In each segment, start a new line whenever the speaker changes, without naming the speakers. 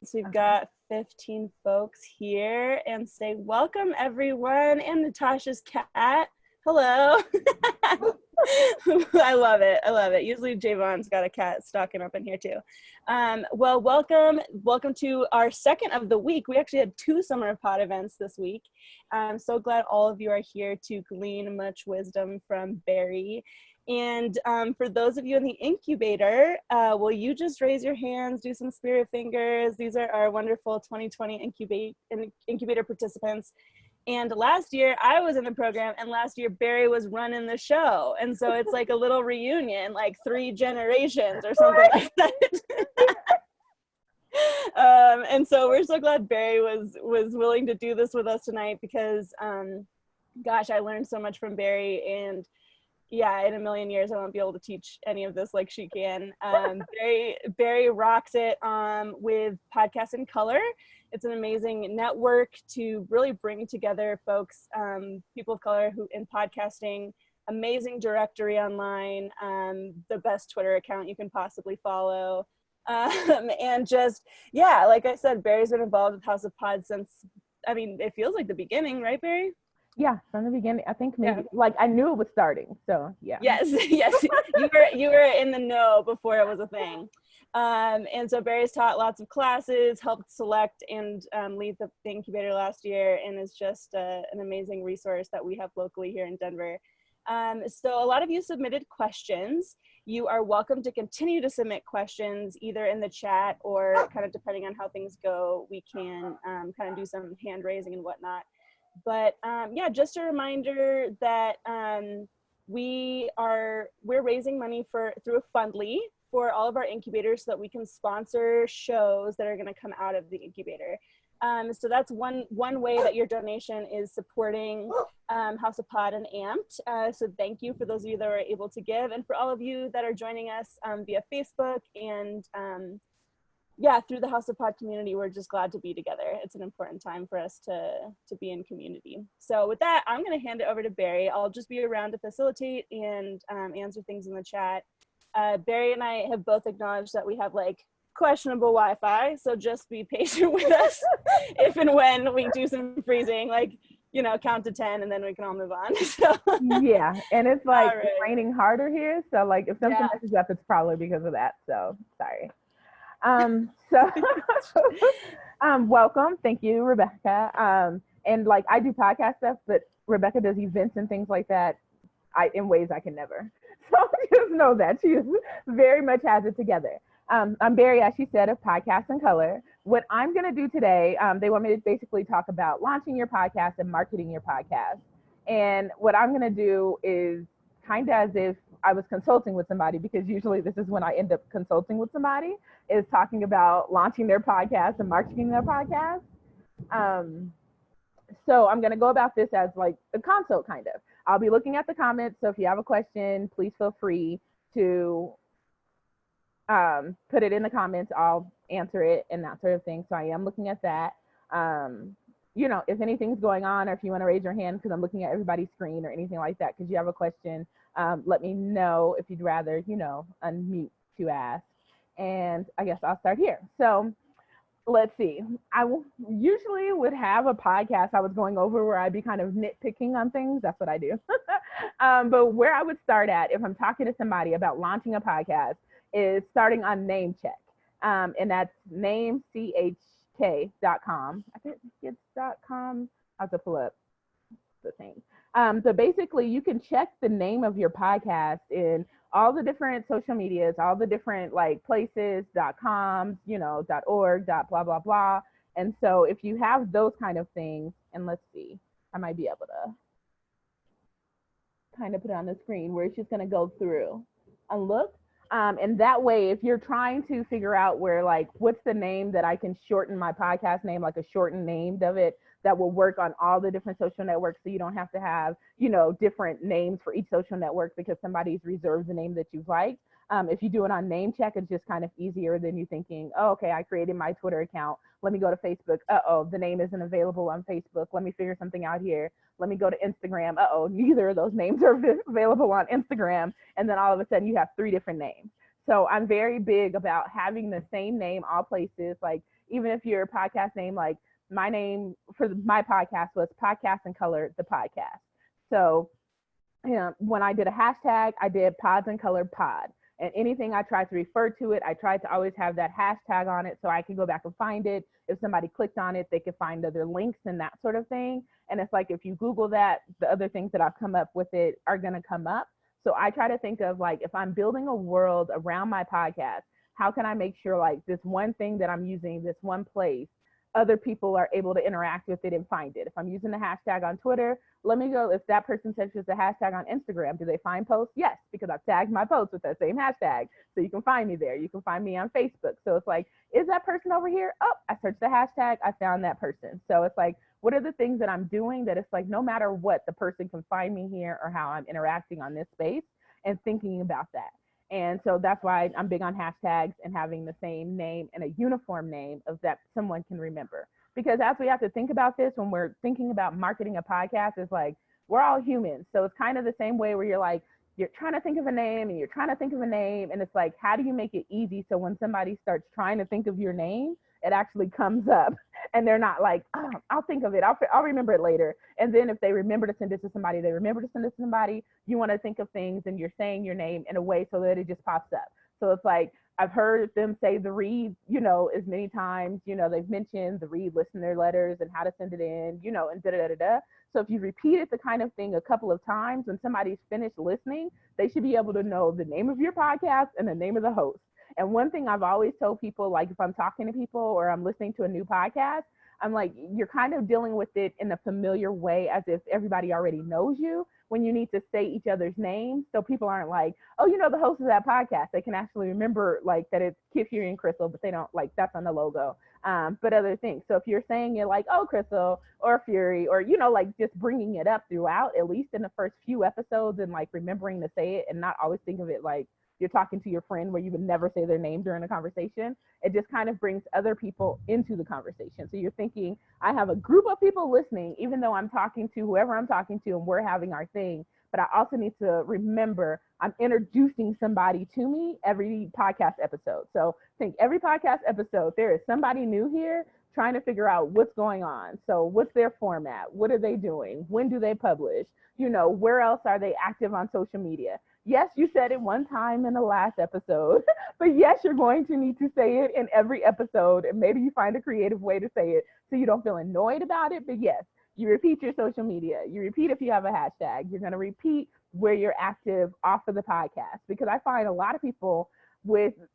So we've got 15 folks here, and say welcome everyone, and Natasha's cat. Hello. I love it. I love it. Usually Javon's got a cat stalking up in here too. Well, welcome to our second of the week. We actually had 2 summer of pod events this week. I'm so glad all of you are here to glean much wisdom from Barry. And for those of you in the incubator, will you just raise your hands, do some spirit fingers? These are our wonderful 2020 incubator participants. And last year I was in the program, and last year Barry was running the show. And so it's like a little reunion, like 3 generations or something like that. And so we're so glad Barry was willing to do this with us tonight, because gosh, I learned so much from Barry, and yeah, in a million years I won't be able to teach any of this like she can. Barry rocks it with Podcast in Color. It's an amazing network to really bring together folks, people of color who in podcasting, amazing directory online, the best Twitter account you can possibly follow. And just, yeah, like I said, Barry's been involved with House of Pod since, I mean, it feels like the beginning, right, Barry?
Yeah, from the beginning. I think maybe like I knew it was starting. So yeah.
Yes. You were in the know before it was a thing. And so Barry's taught lots of classes, helped select and lead the incubator last year, and is just an amazing resource that we have locally here in Denver. So a lot of you submitted questions. You are welcome to continue to submit questions either in the chat, or kind of depending on how things go, we can kind of do some hand raising and whatnot. But yeah, just a reminder that we're raising money through a Fundly for all of our incubators, so that we can sponsor shows that are going to come out of the incubator. So that's one way that your donation is supporting House of Pod and Amped. So thank you for those of you that are able to give, and for all of you that are joining us via Facebook and yeah, through the House of Pod community. We're just glad to be together. It's an important time for us to be in community. So with that, I'm going to hand it over to Barry. I'll just be around to facilitate and answer things in the chat. Barry and I have both acknowledged that we have like questionable Wi-Fi, so just be patient with us if and when we do some freezing, like, you know, count to 10 and then we can all move on. So.
Yeah, and it's like raining harder here, so like if something messes up, it's probably because of that. So sorry. Welcome. Thank you, Rebecca. And like I do podcast stuff, but Rebecca does events and things like that in ways I can never. So just know that she very much has it together. I'm Barry, as she said, of Podcast in Color. What I'm going to do today, they want me to basically talk about launching your podcast and marketing your podcast. And what I'm going to do is kind of as if I was consulting with somebody, because usually this is when I end up consulting with somebody, is talking about launching their podcast and marketing their podcast. So I'm going to go about this as like a consult kind of. I'll be looking at the comments. So if you have a question, please feel free to put it in the comments. I'll answer it and that sort of thing. So I am looking at that. You know, if anything's going on, or if you want to raise your hand because I'm looking at everybody's screen or anything like that, because you have a question, let me know if you'd rather, you know, unmute to ask. And I guess I'll start here. So let's see. I usually would have a podcast I was going over where I'd be kind of nitpicking on things. That's what I do. But where I would start at, if I'm talking to somebody about launching a podcast, is starting on Namecheck. And that's namechk.com. I think it's .com. I have to pull up the thing. So basically you can check the name of your podcast in all the different social medias, all the different like places, .coms, you know, .org, blah, blah, blah. And so if you have those kind of things, and let's see, I might be able to kind of put it on the screen where it's just going to go through and look. And that way, if you're trying to figure out where, like, what's the name that I can shorten my podcast name, like a shortened name of it, that will work on all the different social networks, so you don't have to have, you know, different names for each social network because somebody's reserved the name that you've liked. If you do it on Namecheck, it's just kind of easier than you thinking, oh, okay, I created my Twitter account. Let me go to Facebook. Uh-oh, the name isn't available on Facebook. Let me figure something out here. Let me go to Instagram. Uh-oh, neither of those names are available on Instagram. And then all of a sudden you have 3 different names. So I'm very big about having the same name all places. Like even if your podcast name, like my name for my podcast was Podcast in Color, the podcast. So when I did a hashtag, I did Pods and Colored Pod. And anything I tried to refer to it, I tried to always have that hashtag on it so I could go back and find it. If somebody clicked on it, they could find other links and that sort of thing. And it's like, if you Google that, the other things that I've come up with it are going to come up. So I try to think of like, if I'm building a world around my podcast, how can I make sure like this one thing that I'm using, this one place, other people are able to interact with it and find it. If I'm using the hashtag on Twitter, let me go, if that person searches the hashtag on Instagram, do they find posts? Yes, because I've tagged my posts with that same hashtag. So you can find me there. You can find me on Facebook. So it's like, is that person over here? Oh, I searched the hashtag, I found that person. So it's like, what are the things that I'm doing that it's like, no matter what, the person can find me here or how I'm interacting on this space, and thinking about that. And so that's why I'm big on hashtags and having the same name and a uniform name of that someone can remember. Because as we have to think about this, when we're thinking about marketing a podcast, it's like, we're all humans. So it's kind of the same way where you're like, you're trying to think of a name and you're trying to think of a name. And it's like, how do you make it easy so when somebody starts trying to think of your name, it actually comes up and they're not like, oh, I'll think of it. I'll remember it later. And then if they remember to send it to somebody, they remember to send it to somebody. You want to think of things and you're saying your name in a way so that it just pops up. So it's like, I've heard them say the read, as many times, they've mentioned the read listener letters and how to send it in, and da da da da. So if you repeated the kind of thing a couple of times, when somebody's finished listening, they should be able to know the name of your podcast and the name of the host. And one thing I've always told people, like if I'm talking to people or I'm listening to a new podcast, I'm like, you're kind of dealing with it in a familiar way as if everybody already knows you, when you need to say each other's names. So people aren't like, oh, the host of that podcast. They can actually remember like that it's Kid, Fury, and Crystal, but they don't like that's on the logo. But other things. So if you're saying it like, oh, Crystal or Fury, or, like just bringing it up throughout, at least in the first few episodes, and like remembering to say it and not always think of it like you're talking to your friend where you would never say their name during a conversation. It just kind of brings other people into the conversation. So you're thinking, I have a group of people listening, even though I'm talking to whoever I'm talking to and we're having our thing. But I also need to remember I'm introducing somebody to me every podcast episode. So think every podcast episode, there is somebody new here trying to figure out what's going on. So what's their format? What are they doing? When do they publish? Where else are they active on social media? Yes, you said it one time in the last episode, but yes, you're going to need to say it in every episode, and maybe you find a creative way to say it so you don't feel annoyed about it. But yes, you repeat your social media. You repeat if you have a hashtag. You're going to repeat where you're active off of the podcast, because I find a lot of people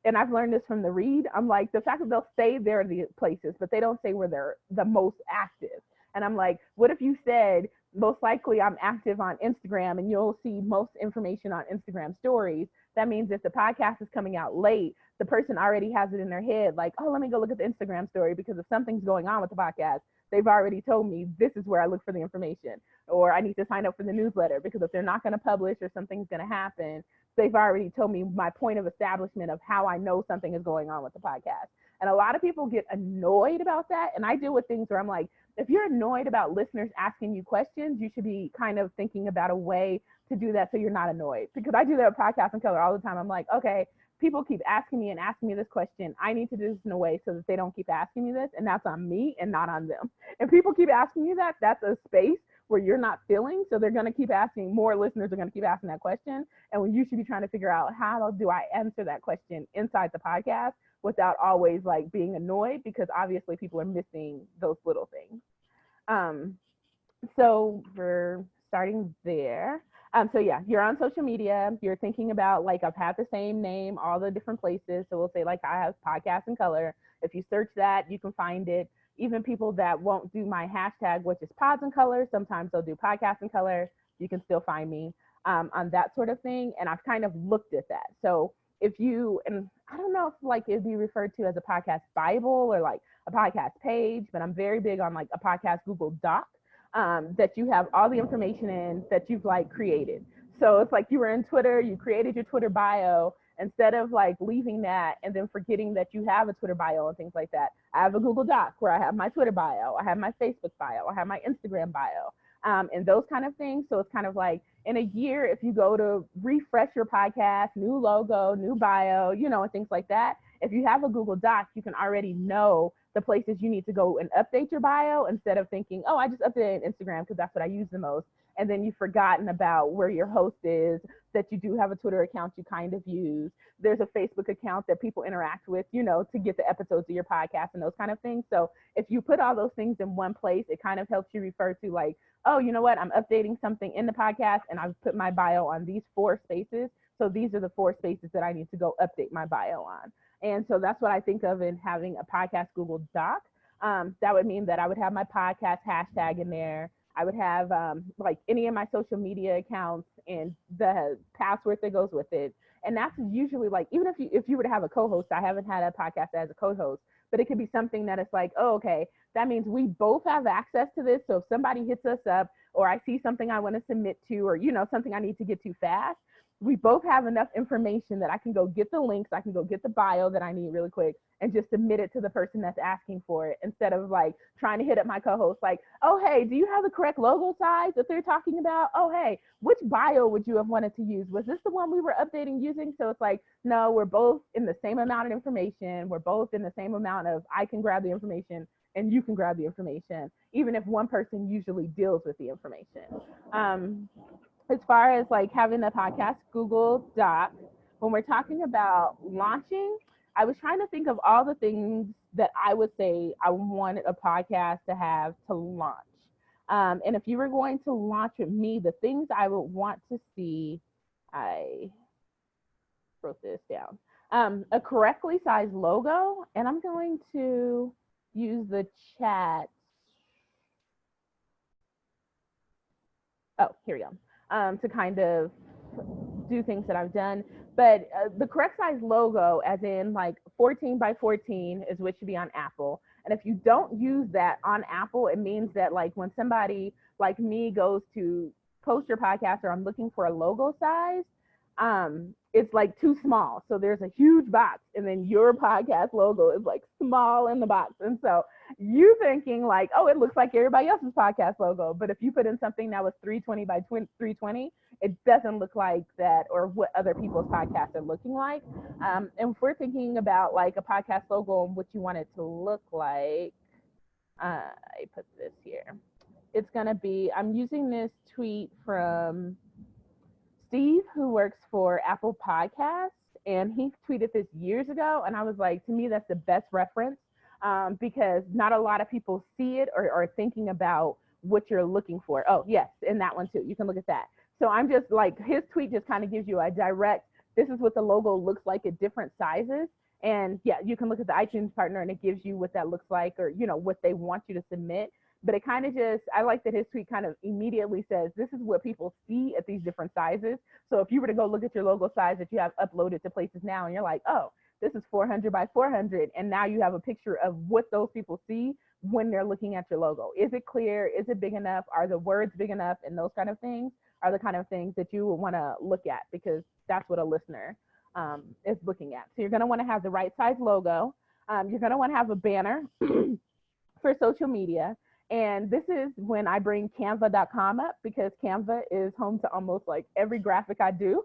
and I've learned this from the read, I'm like, the fact that they'll say they're the places, but they don't say where they're the most active. And I'm like, what if you said, most likely I'm active on Instagram, and you'll see most information on Instagram stories. That means if the podcast is coming out late, the person already has it in their head, like, oh, let me go look at the Instagram story, because if something's going on with the podcast, they've already told me this is where I look for the information. Or I need to sign up for the newsletter, because if they're not going to publish or something's going to happen, they've already told me my point of establishment of how I know something is going on with the podcast. And a lot of people get annoyed about that. And I deal with things where I'm like, if you're annoyed about listeners asking you questions, you should be kind of thinking about a way to do that so you're not annoyed. Because I do that with Podcast in Color all the time. I'm like, okay, people keep asking me this question. I need to do this in a way so that they don't keep asking me this. And that's on me and not on them. And people keep asking you that, that's a space where you're not filling. So they're going to keep asking, more listeners are going to keep asking that question. And when you should be trying to figure out, how do I answer that question inside the podcast without always like being annoyed, because obviously people are missing those little things. So we're starting there. So yeah, you're on social media, you're thinking about like, I've had the same name, all the different places. So we'll say like, I have Podcast in Color. If you search that, you can find it. Even people that won't do my hashtag, which is Pods in Color, sometimes they'll do Podcast in Color. You can still find me on that sort of thing. And I've kind of looked at that. So if you, and I don't know if like it'd be referred to as a podcast Bible or like a podcast page, but I'm very big on like a podcast Google Doc that you have all the information in that you've like created. So it's like you were in Twitter, you created your Twitter bio. Instead of like leaving that and then forgetting that you have a Twitter bio and things like that, I have a Google Doc where I have my Twitter bio, I have my Facebook bio, I have my Instagram bio, and those kind of things. So it's kind of like in a year, if you go to refresh your podcast, new logo, new bio, and things like that, If you have a Google Doc, you can already know the places you need to go and update your bio instead of thinking, oh, I just updated Instagram because that's what I use the most. And then you've forgotten about where your host is, that you do have a Twitter account you kind of use. There's a Facebook account that people interact with, to get the episodes of your podcast and those kind of things. So if you put all those things in one place, it kind of helps you refer to like, oh, you know what, I'm updating something in the podcast and I've put my bio on these 4 spaces. So these are the 4 spaces that I need to go update my bio on. And so that's what I think of in having a podcast Google Doc. That would mean that I would have my podcast hashtag in there. I would have like any of my social media accounts and the password that goes with it. And that's usually like, even if you were to have a co-host, I haven't had a podcast as a co-host, but it could be something that it's like, oh, okay, that means we both have access to this. So if somebody hits us up or I see something I want to submit to, or, something I need to get to fast, we both have enough information that I can go get the links, I can go get the bio that I need really quick and just submit it to the person that's asking for it, instead of like trying to hit up my co-host like, oh, hey, do you have the correct logo size that they're talking about? Oh, hey, which bio would you have wanted to use? Was this the one we were updating using? So it's like, no, we're both in the same amount of information. We're both in the same amount of, I can grab the information and you can grab the information, even if one person usually deals with the information. As far as like having a podcast Google Doc, when we're talking about launching, I was trying to think of all the things that I would say I wanted a podcast to have to launch. And if you were going to launch with me, the things I would want to see, I wrote this down. A correctly sized logo, and I'm going to use the chat. Oh, here we go. To kind of do things that I've done. But the correct size logo, as in like 14 by 14, is what should be on Apple. And if you don't use that on Apple, it means that like when somebody like me goes to post your podcast or I'm looking for a logo size, it's like too small. So there's a huge box and then your podcast logo is like small in the box. And so you thinking like, oh, it looks like everybody else's podcast logo. But if you put in something that was 320 by 320, it doesn't look like that or what other people's podcasts are looking like. And if we're thinking about like a podcast logo and what you want it to look like, I put this here. It's going to be, I'm using this tweet from Steve, who works for Apple Podcasts, and he tweeted this years ago. And I was like, to me, that's the best reference because not a lot of people see it or are thinking about what you're looking for. Oh, yes, and that one too. You can look at that. So I'm just like, his tweet just kind of gives you a direct, this is what the logo looks like at different sizes. And yeah, you can look at the iTunes partner and it gives you what that looks like or, what they want you to submit. But it kind of just, I like that his tweet kind of immediately says, this is what people see at these different sizes. So if you were to go look at your logo size that you have uploaded to places now and you're like, oh, this is 400 by 400. And now you have a picture of what those people see when they're looking at your logo. Is it clear? Is it big enough? Are the words big enough? And those kind of things are the kind of things that you would want to look at because that's what a listener is looking at. So you're going to want to have the right size logo. You're going to want to have a banner for social media. And this is when I bring canva.com up because Canva is home to almost like every graphic I do.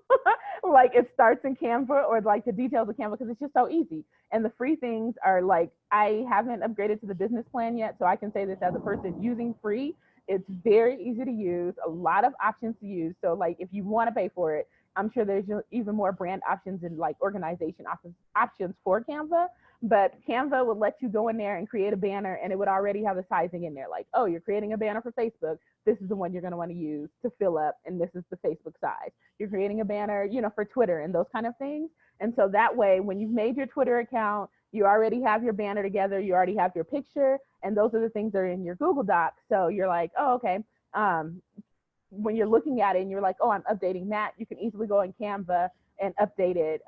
Like it starts in Canva or like the details of Canva because it's just so easy. And the free things are like, I haven't upgraded to the business plan yet. So I can say this as a person using free. It's very easy to use, a lot of options to use. So like if you want to pay for it, I'm sure there's even more brand options and like organization options for Canva. But Canva would let you go in there and create a banner and it would already have the sizing in there. Like, oh, you're creating a banner for Facebook. This is the one you're going to want to use to fill up. And this is the Facebook size. You're creating a banner, for Twitter and those kind of things. And so that way, when you've made your Twitter account, you already have your banner together. You already have your picture. And those are the things that are in your Google Doc. So you're like, oh, okay. When you're looking at it and you're like, oh, I'm updating that, you can easily go in Canva and update it,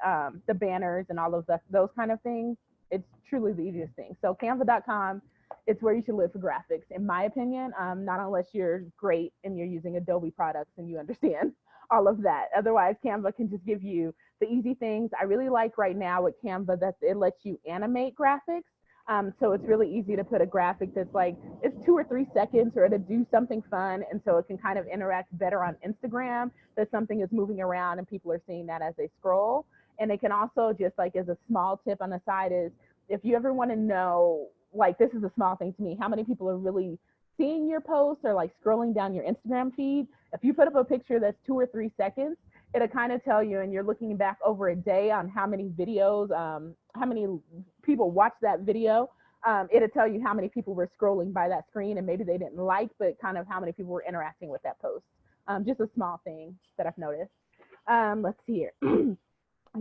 the banners and all of those kind of things. It's truly the easiest thing. So canva.com, it's where you should live for graphics, in my opinion, not unless you're great and you're using Adobe products and you understand all of that. Otherwise, Canva can just give you the easy things. I really like right now with Canva that it lets you animate graphics. So it's really easy to put a graphic that's like, it's 2 or 3 seconds or to do something fun. And so it can kind of interact better on Instagram, that something is moving around and people are seeing that as they scroll. And it can also, just like as a small tip on the side, is if you ever want to know, like, this is a small thing to me, how many people are really seeing your posts or like scrolling down your Instagram feed. If you put up a picture that's 2 or 3 seconds, it'll kind of tell you, and you're looking back over a day on how many videos, how many people watched that video. It'll tell you how many people were scrolling by that screen, and maybe they didn't like, but kind of how many people were interacting with that post. Just a small thing that I've noticed. Let's see here.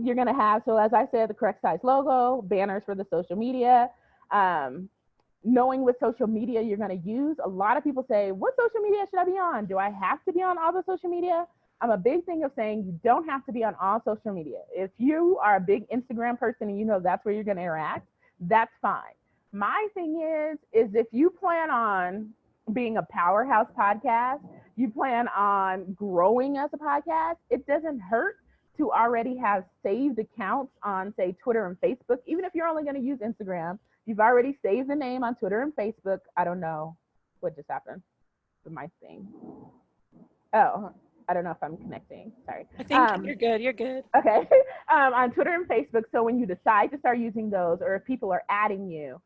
You're going to have, so as I said, the correct size logo, banners for the social media, knowing what social media you're going to use. A lot of people say, what social media should I be on? Do I have to be on all the social media? I'm a big thing of saying you don't have to be on all social media. If you are a big Instagram person and you know that's where you're going to interact, that's fine. My thing is if you plan on being a powerhouse podcast, you plan on growing as a podcast, it doesn't hurt to already have saved accounts on, say, Twitter and Facebook. Even if you're only going to use Instagram, you've already saved the name on Twitter and Facebook. I don't know what just happened with my thing. Oh, I don't know if I'm connecting. Sorry.
I think you're good. You're good.
Okay. On Twitter and Facebook. So when you decide to start using those, or if people are adding you,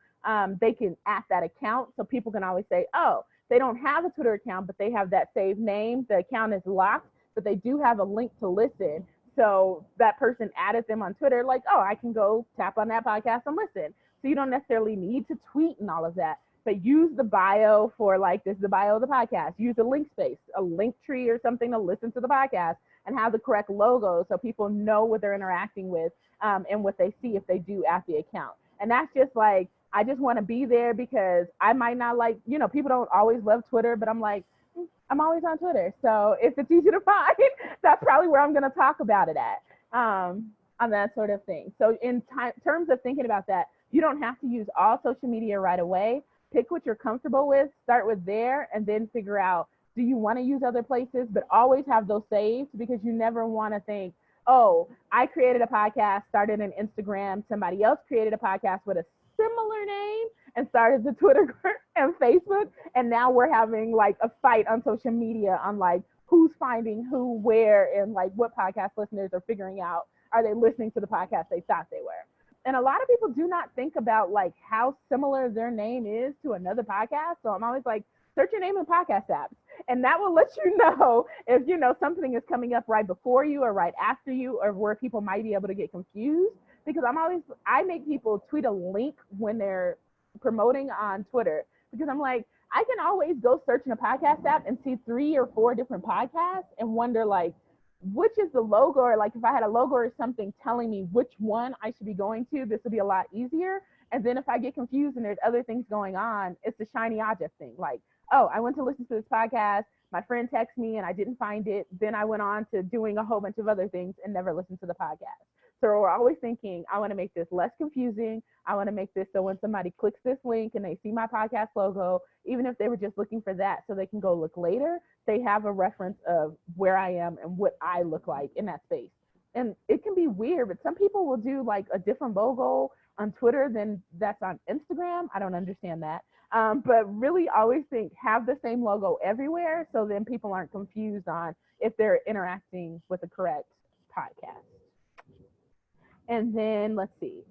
they can add that account. So people can always say, oh, they don't have a Twitter account, but they have that saved name. The account is locked, but they do have a link to listen. So that person added them on Twitter, like, oh, I can go tap on that podcast and listen. So you don't necessarily need to tweet and all of that, but use the bio for, like, this is the bio of the podcast. Use a link space, a link tree or something to listen to the podcast, and have the correct logo so people know what they're interacting with, and what they see if they do add the account. And that's just like, I just want to be there because I might not like, people don't always love Twitter, but I'm like, I'm always on Twitter. So if it's easy to find, that's probably where I'm going to talk about it at, on that sort of thing. So in terms of thinking about that, you don't have to use all social media right away. Pick what you're comfortable with, start with there, and then figure out, do you want to use other places? But always have those saved, because you never want to think, oh, I created a podcast, started an Instagram, somebody else created a podcast with a similar name and started the Twitter and Facebook, and now we're having like a fight on social media on like who's finding who where, and like what podcast listeners are figuring out, are they listening to the podcast they thought they were. And a lot of people do not think about like how similar their name is to another podcast. So I'm always like, search your name in podcast apps, and that will let you know if something is coming up right before you or right after you, or where people might be able to get confused. Because I make people tweet a link when they're promoting on Twitter, because I'm like, I can always go search in a podcast app and see 3 or 4 different podcasts and wonder like, which is the logo, or like if I had a logo or something telling me which one I should be going to, this would be a lot easier. And then if I get confused and there's other things going on, it's the shiny object thing. Like, oh, I went to listen to this podcast, my friend texted me and I didn't find it. Then I went on to doing a whole bunch of other things and never listened to the podcast. So we're always thinking, I want to make this less confusing. I want to make this so when somebody clicks this link and they see my podcast logo, even if they were just looking for that so they can go look later, they have a reference of where I am and what I look like in that space. And it can be weird, but some people will do like a different logo on Twitter than that's on Instagram. I don't understand that. But really always think, have the same logo everywhere, so then people aren't confused on if they're interacting with the correct podcast. And then let's see,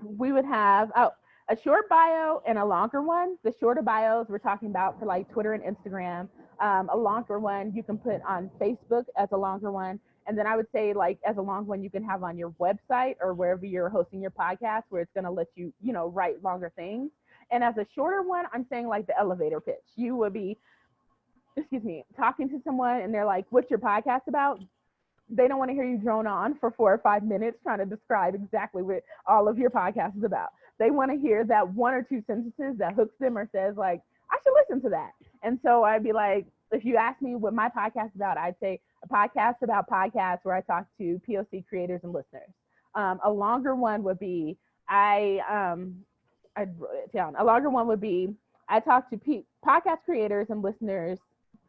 we would have a short bio and a longer one. The shorter bios we're talking about for like Twitter and Instagram. A longer one you can put on Facebook as a longer one. And then I would say, like, as a long one you can have on your website or wherever you're hosting your podcast, where it's going to let you, write longer things. And as a shorter one, I'm saying like the elevator pitch. You would be, talking to someone and they're like, what's your podcast about? They don't want to hear you drone on for 4 or 5 minutes trying to describe exactly what all of your podcast is about. They want to hear that 1 or 2 sentences that hooks them or says like, I should listen to that. And so I'd be like, if you ask me what my podcast is about, I'd say a podcast about podcasts where I talk to POC creators and listeners. A longer one would be, I wrote it down. A longer one would be, I talk to podcast creators and listeners.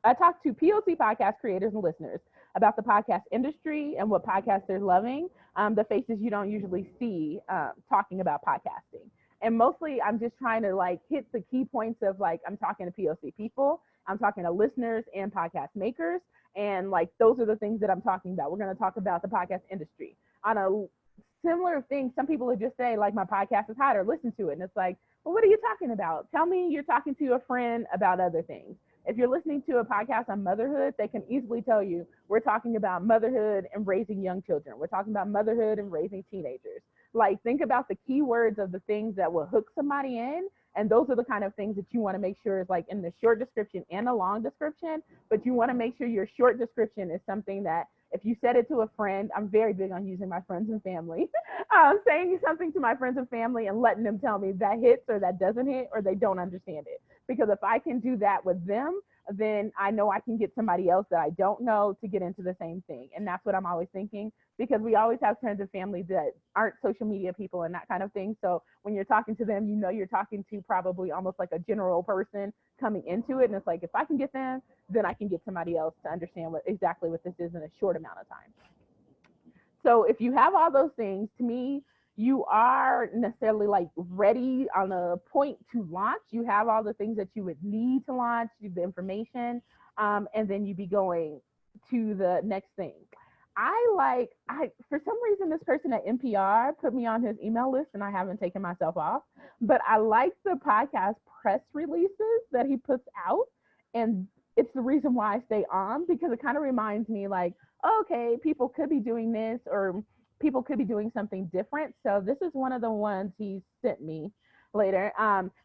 I talk to POC podcast creators and listeners about the podcast industry and what podcasts they're loving, the faces you don't usually see talking about podcasting. And mostly I'm just trying to like hit the key points of like, I'm talking to POC people, I'm talking to listeners and podcast makers. And like, those are the things that I'm talking about. We're going to talk about the podcast industry. on a similar thing, some people would just say, like, my podcast is hot, or listen to it. And it's like, well, what are you talking about? Tell me you're talking to a friend about other things. If you're listening to a podcast on motherhood, they can easily tell you we're talking about motherhood and raising young children. We're talking about motherhood and raising teenagers. Like, think about the keywords of the things that will hook somebody in. And those are the kind of things that you want to make sure is like in the short description and a long description. But you want to make sure your short description is something that if you said it to a friend, I'm very big on using my friends and family, saying something to my friends and family and letting them tell me that hits or that doesn't hit or they don't understand it. Because if I can do that with them, then I know I can get somebody else that I don't know to get into the same thing. And that's what I'm always thinking, because we always have friends and family that aren't social media people and that kind of thing. So when you're talking to them, you know you're talking to probably almost like a general person coming into it. And it's like, if I can get them, then I can get somebody else to understand exactly what this is in a short amount of time. So if you have all those things, to me, you are necessarily like ready on a point to launch. You have all the things that you would need to launch, the information, and then you be going to the next thing. I for some reason, this person at NPR put me on his email list and I haven't taken myself off, but I like the podcast press releases that he puts out. And it's the reason why I stay on, because it kind of reminds me like, okay, people could be doing this or people could be doing something different. So this is one of the ones he sent me later.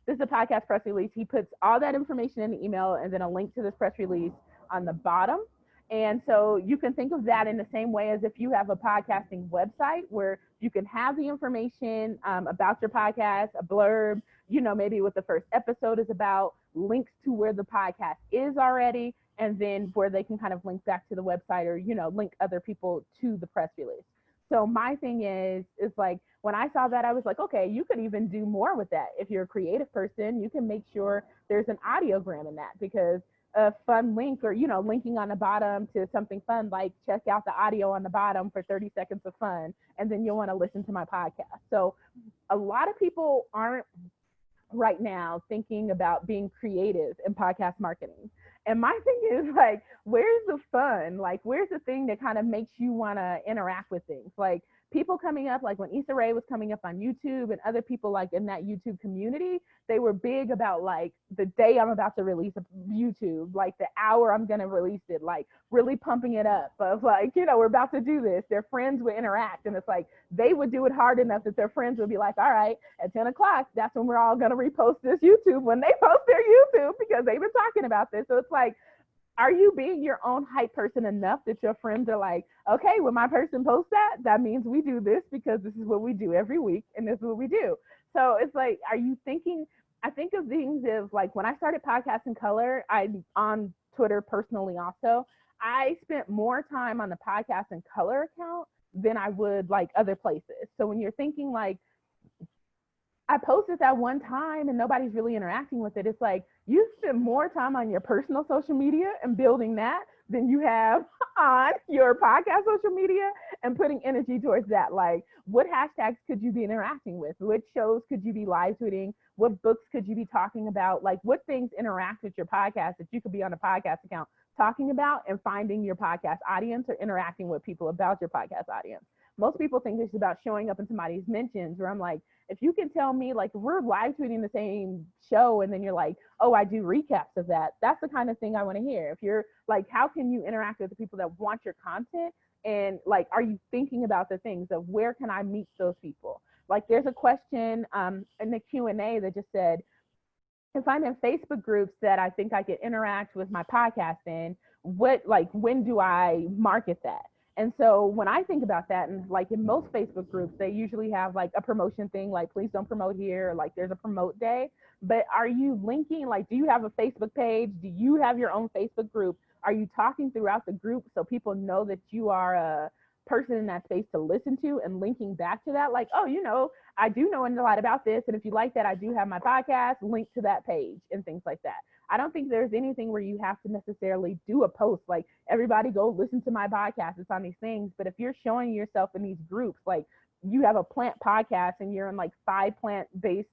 This is a podcast press release. He puts all that information in the email and then a link to this press release on the bottom. And so you can think of that in the same way as if you have a podcasting website where you can have the information about your podcast, a blurb, you know, maybe what the first episode is about, links to where the podcast is already, and then where they can kind of link back to the website or, you know, link other people to the press release. So my thing is like, when I saw that, I was like, okay, you could even do more with that. If you're a creative person, you can make sure there's an audiogram in that, because a fun link, or, you know, linking on the bottom to something fun, like check out the audio on the bottom for 30 seconds of fun, and then you'll want to listen to my podcast. So a lot of people aren't right now thinking about being creative in podcast marketing. And my thing is like, where's the fun? Like, where's the thing that kind of makes you want to interact with things? Like, people coming up, like when Issa Rae was coming up on YouTube and other people like in that YouTube community, they were big about like the day I'm about to release a YouTube, like the hour I'm going to release it, like really pumping it up of like, you know, we're about to do this. Their friends would interact. And it's like, they would do it hard enough that their friends would be like, all right, at 10 o'clock, that's when we're all going to repost this YouTube when they post their YouTube, because they've been talking about this. So it's like, are you being your own hype person enough that your friends are like, okay, when my person posts that, that means we do this because this is what we do every week and this is what we do. So it's like, are you thinking, I think of things of like, when I started Podcast in Color, I on Twitter personally also, I spent more time on the Podcast in Color account than I would like other places. So when you're thinking like, I posted that one time and nobody's really interacting with it, it's like you spend more time on your personal social media and building that than you have on your podcast social media and putting energy towards that. Like, what hashtags could you be interacting with? What shows could you be live tweeting? What books could you be talking about? Like, what things interact with your podcast that you could be on a podcast account talking about and finding your podcast audience or interacting with people about your podcast audience? Most people think it's about showing up in somebody's mentions, where I'm like, if you can tell me, like, we're live tweeting the same show and then you're like, oh, I do recaps of that, that's the kind of thing I want to hear. If you're like, how can you interact with the people that want your content? And like, are you thinking about the things of where can I meet those people? Like, there's a question in the Q&A that just said, if I'm in Facebook groups that I think I could interact with my podcast in, when do I market that? And so when I think about that, and like in most Facebook groups, they usually have like a promotion thing, like please don't promote here, or like there's a promote day. But are you linking, like, do you have a Facebook page? Do you have your own Facebook group? Are you talking throughout the group so people know that you are a person in that space to listen to, and linking back to that? Like, oh, you know, I do know a lot about this. And if you like that, I do have my podcast, link to that page and things like that. I don't think there's anything where you have to necessarily do a post like, everybody go listen to my podcast, it's on these things. But if you're showing yourself in these groups, like you have a plant podcast and you're in like 5 plant-based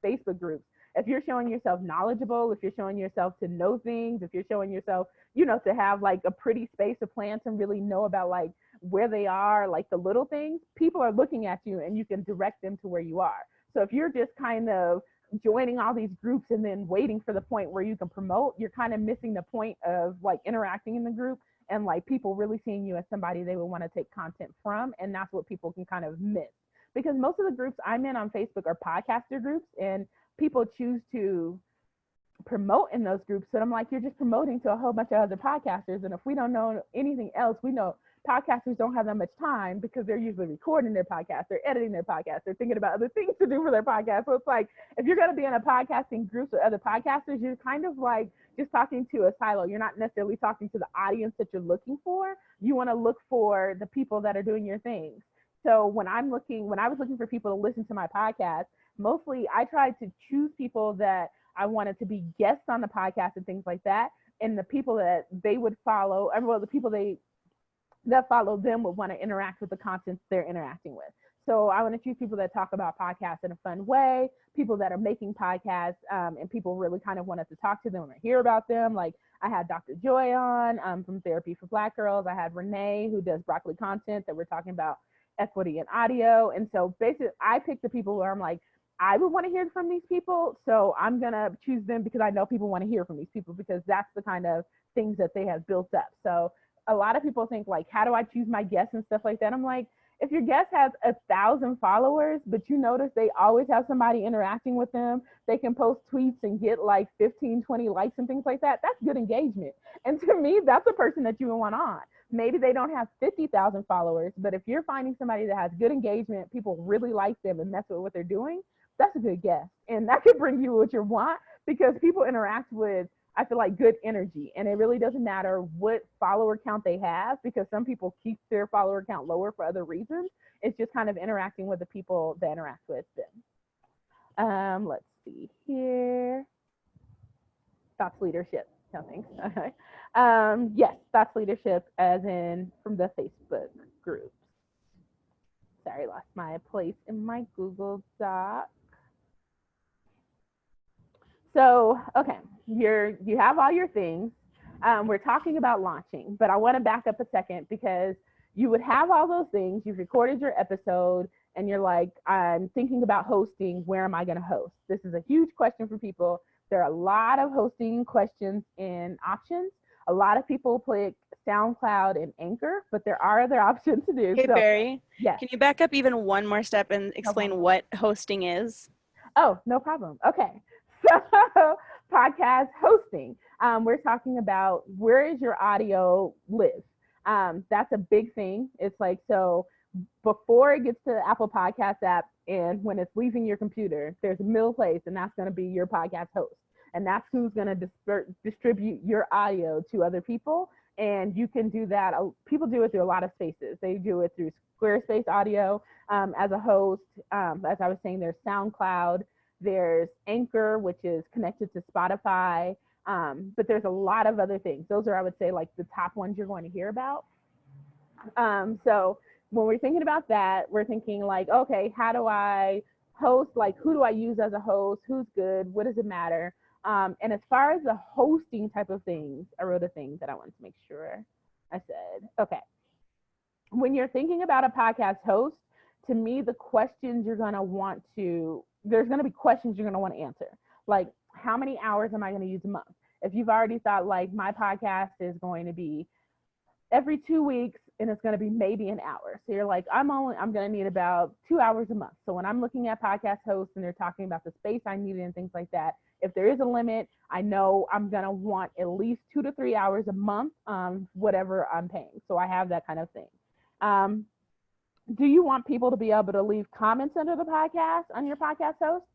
Facebook groups, if you're showing yourself knowledgeable, if you're showing yourself to know things, if you're showing yourself, you know, to have like a pretty space of plants and really know about like where they are, like the little things, people are looking at you and you can direct them to where you are. So if you're just kind of joining all these groups and then waiting for the point where you can promote, you're kind of missing the point of like interacting in the group and like people really seeing you as somebody they would want to take content from. And that's what people can kind of miss, because most of the groups I'm in on Facebook are podcaster groups, and people choose to promote in those groups. So I'm like, you're just promoting to a whole bunch of other podcasters. And if we don't know anything else, we know podcasters don't have that much time because they're usually recording their podcast, they're editing their podcast, they're thinking about other things to do for their podcast. So it's like, if you're going to be in a podcasting group with other podcasters, you're kind of like just talking to a silo. You're not necessarily talking to the audience that you're looking for. You want to look for the people that are doing your things. So when I was looking for people to listen to my podcast, mostly I tried to choose people that I wanted to be guests on the podcast and things like that. And the people that they would follow, well, the people that follow them would want to interact with the content they're interacting with. So I want to choose people that talk about podcasts in a fun way, people that are making podcasts, and people really kind of wanted to talk to them or hear about them. Like I had Dr. Joy on from Therapy for Black Girls. I had Renee, who does broccoli content, that we're talking about equity in audio. And so basically I picked the people where I'm like, I would want to hear from these people. So I'm going to choose them because I know people want to hear from these people, because that's the kind of things that they have built up. So a lot of people think like, how do I choose my guests and stuff like that? I'm like, if your guest has 1,000 followers, but you notice they always have somebody interacting with them, they can post tweets and get like 15, 20 likes and things like that. That's good engagement. And to me, that's a person that you would want on. Maybe they don't have 50,000 followers, but if you're finding somebody that has good engagement, people really like them and mess with what they're doing, that's a good guest. And that could bring you what you want, because people interact with, I feel like, good energy. And it really doesn't matter what follower count they have, because some people keep their follower count lower for other reasons. It's just kind of interacting with the people that interact with them. Let's see here. Thoughts leadership. No, thanks. Okay. Yes, thoughts leadership, as in from the Facebook groups. Sorry, lost my place in my Google Doc. So, okay, you have all your things. We're talking about launching, but I want to back up a second, because you would have all those things. You've recorded your episode and you're like, I'm thinking about hosting. Where am I going to host? This is a huge question for people. There are a lot of hosting questions and options. A lot of people pick SoundCloud and Anchor, but there are other options to do.
Hey, Barry,
yes.
Can you back up even one more step and explain what hosting is?
Oh, no problem. Okay. So podcast hosting, we're talking about, where is your audio live? That's a big thing. It's like, so before it gets to the Apple Podcast app and when it's leaving your computer, there's a middle place, and that's going to be your podcast host. And that's who's going to distribute your audio to other people. And you can do that. People do it through a lot of spaces. They do it through Squarespace Audio as a host. As I was saying, there's SoundCloud. There's Anchor, which is connected to Spotify, but there's a lot of other things. Those are, I would say, like the top ones you're going to hear about. So when we're thinking about that, we're thinking like, okay, how do I host? Like, who do I use as a host? Who's good? What does it matter? And as far as the hosting type of things, I wrote a thing that I wanted to make sure I said. Okay. When you're thinking about a podcast host, to me, the questions you're going to want to, there's going to be questions you're going to want to answer. Like, how many hours am I going to use a month? If you've already thought like, my podcast is going to be every 2 weeks and it's going to be maybe an hour. So you're like, I'm going to need about 2 hours a month. So when I'm looking at podcast hosts and they're talking about the space I need and things like that, if there is a limit, I know I'm going to want at least 2 to 3 hours a month, whatever I'm paying. So I have that kind of thing. Do you want people to be able to leave comments under the podcast on your podcast host?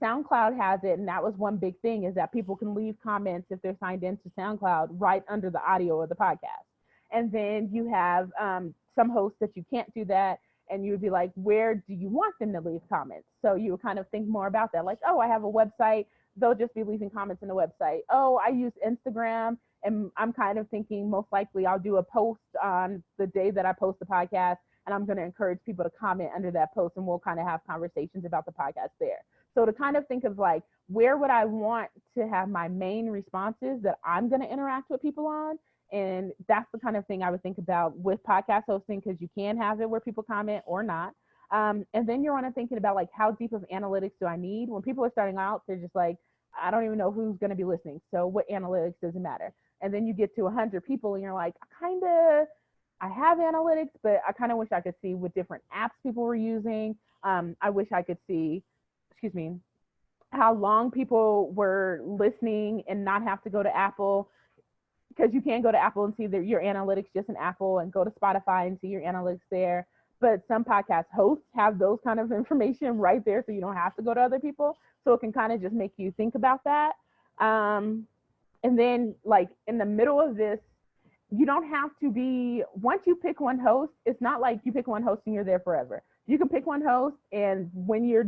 SoundCloud has it, and that was one big thing, is that people can leave comments if they're signed into SoundCloud right under the audio of the podcast. And then you have some hosts that you can't do that, and you would be like, where do you want them to leave comments? So you would kind of think more about that, like, oh, I have a website, they'll just be leaving comments in the website. Oh, I use Instagram, and I'm kind of thinking most likely I'll do a post on the day that I post the podcast, and I'm going to encourage people to comment under that post, and we'll kind of have conversations about the podcast there. So to kind of think of like, where would I want to have my main responses that I'm going to interact with people on, And that's the kind of thing I would think about with podcast hosting, because you can have it where people comment or not. And then you're on thinking about like, how deep of analytics do I need? When people are starting out, they're just like, I don't even know who's going to be listening. So what analytics does it matter? And then you get to 100 people and you're like, I have analytics, but I kind of wish I could see what different apps people were using. I wish I could see, excuse me, how long people were listening and not have to go to Apple, because you can go to Apple and see your analytics just in Apple, and go to Spotify and see your analytics there. But some podcast hosts have those kind of information right there, so you don't have to go to other people. So it can kind of just make you think about that. And then like in the middle of this, you don't have to be, once you pick one host, it's not like you pick one host and you're there forever. You can pick one host, and when you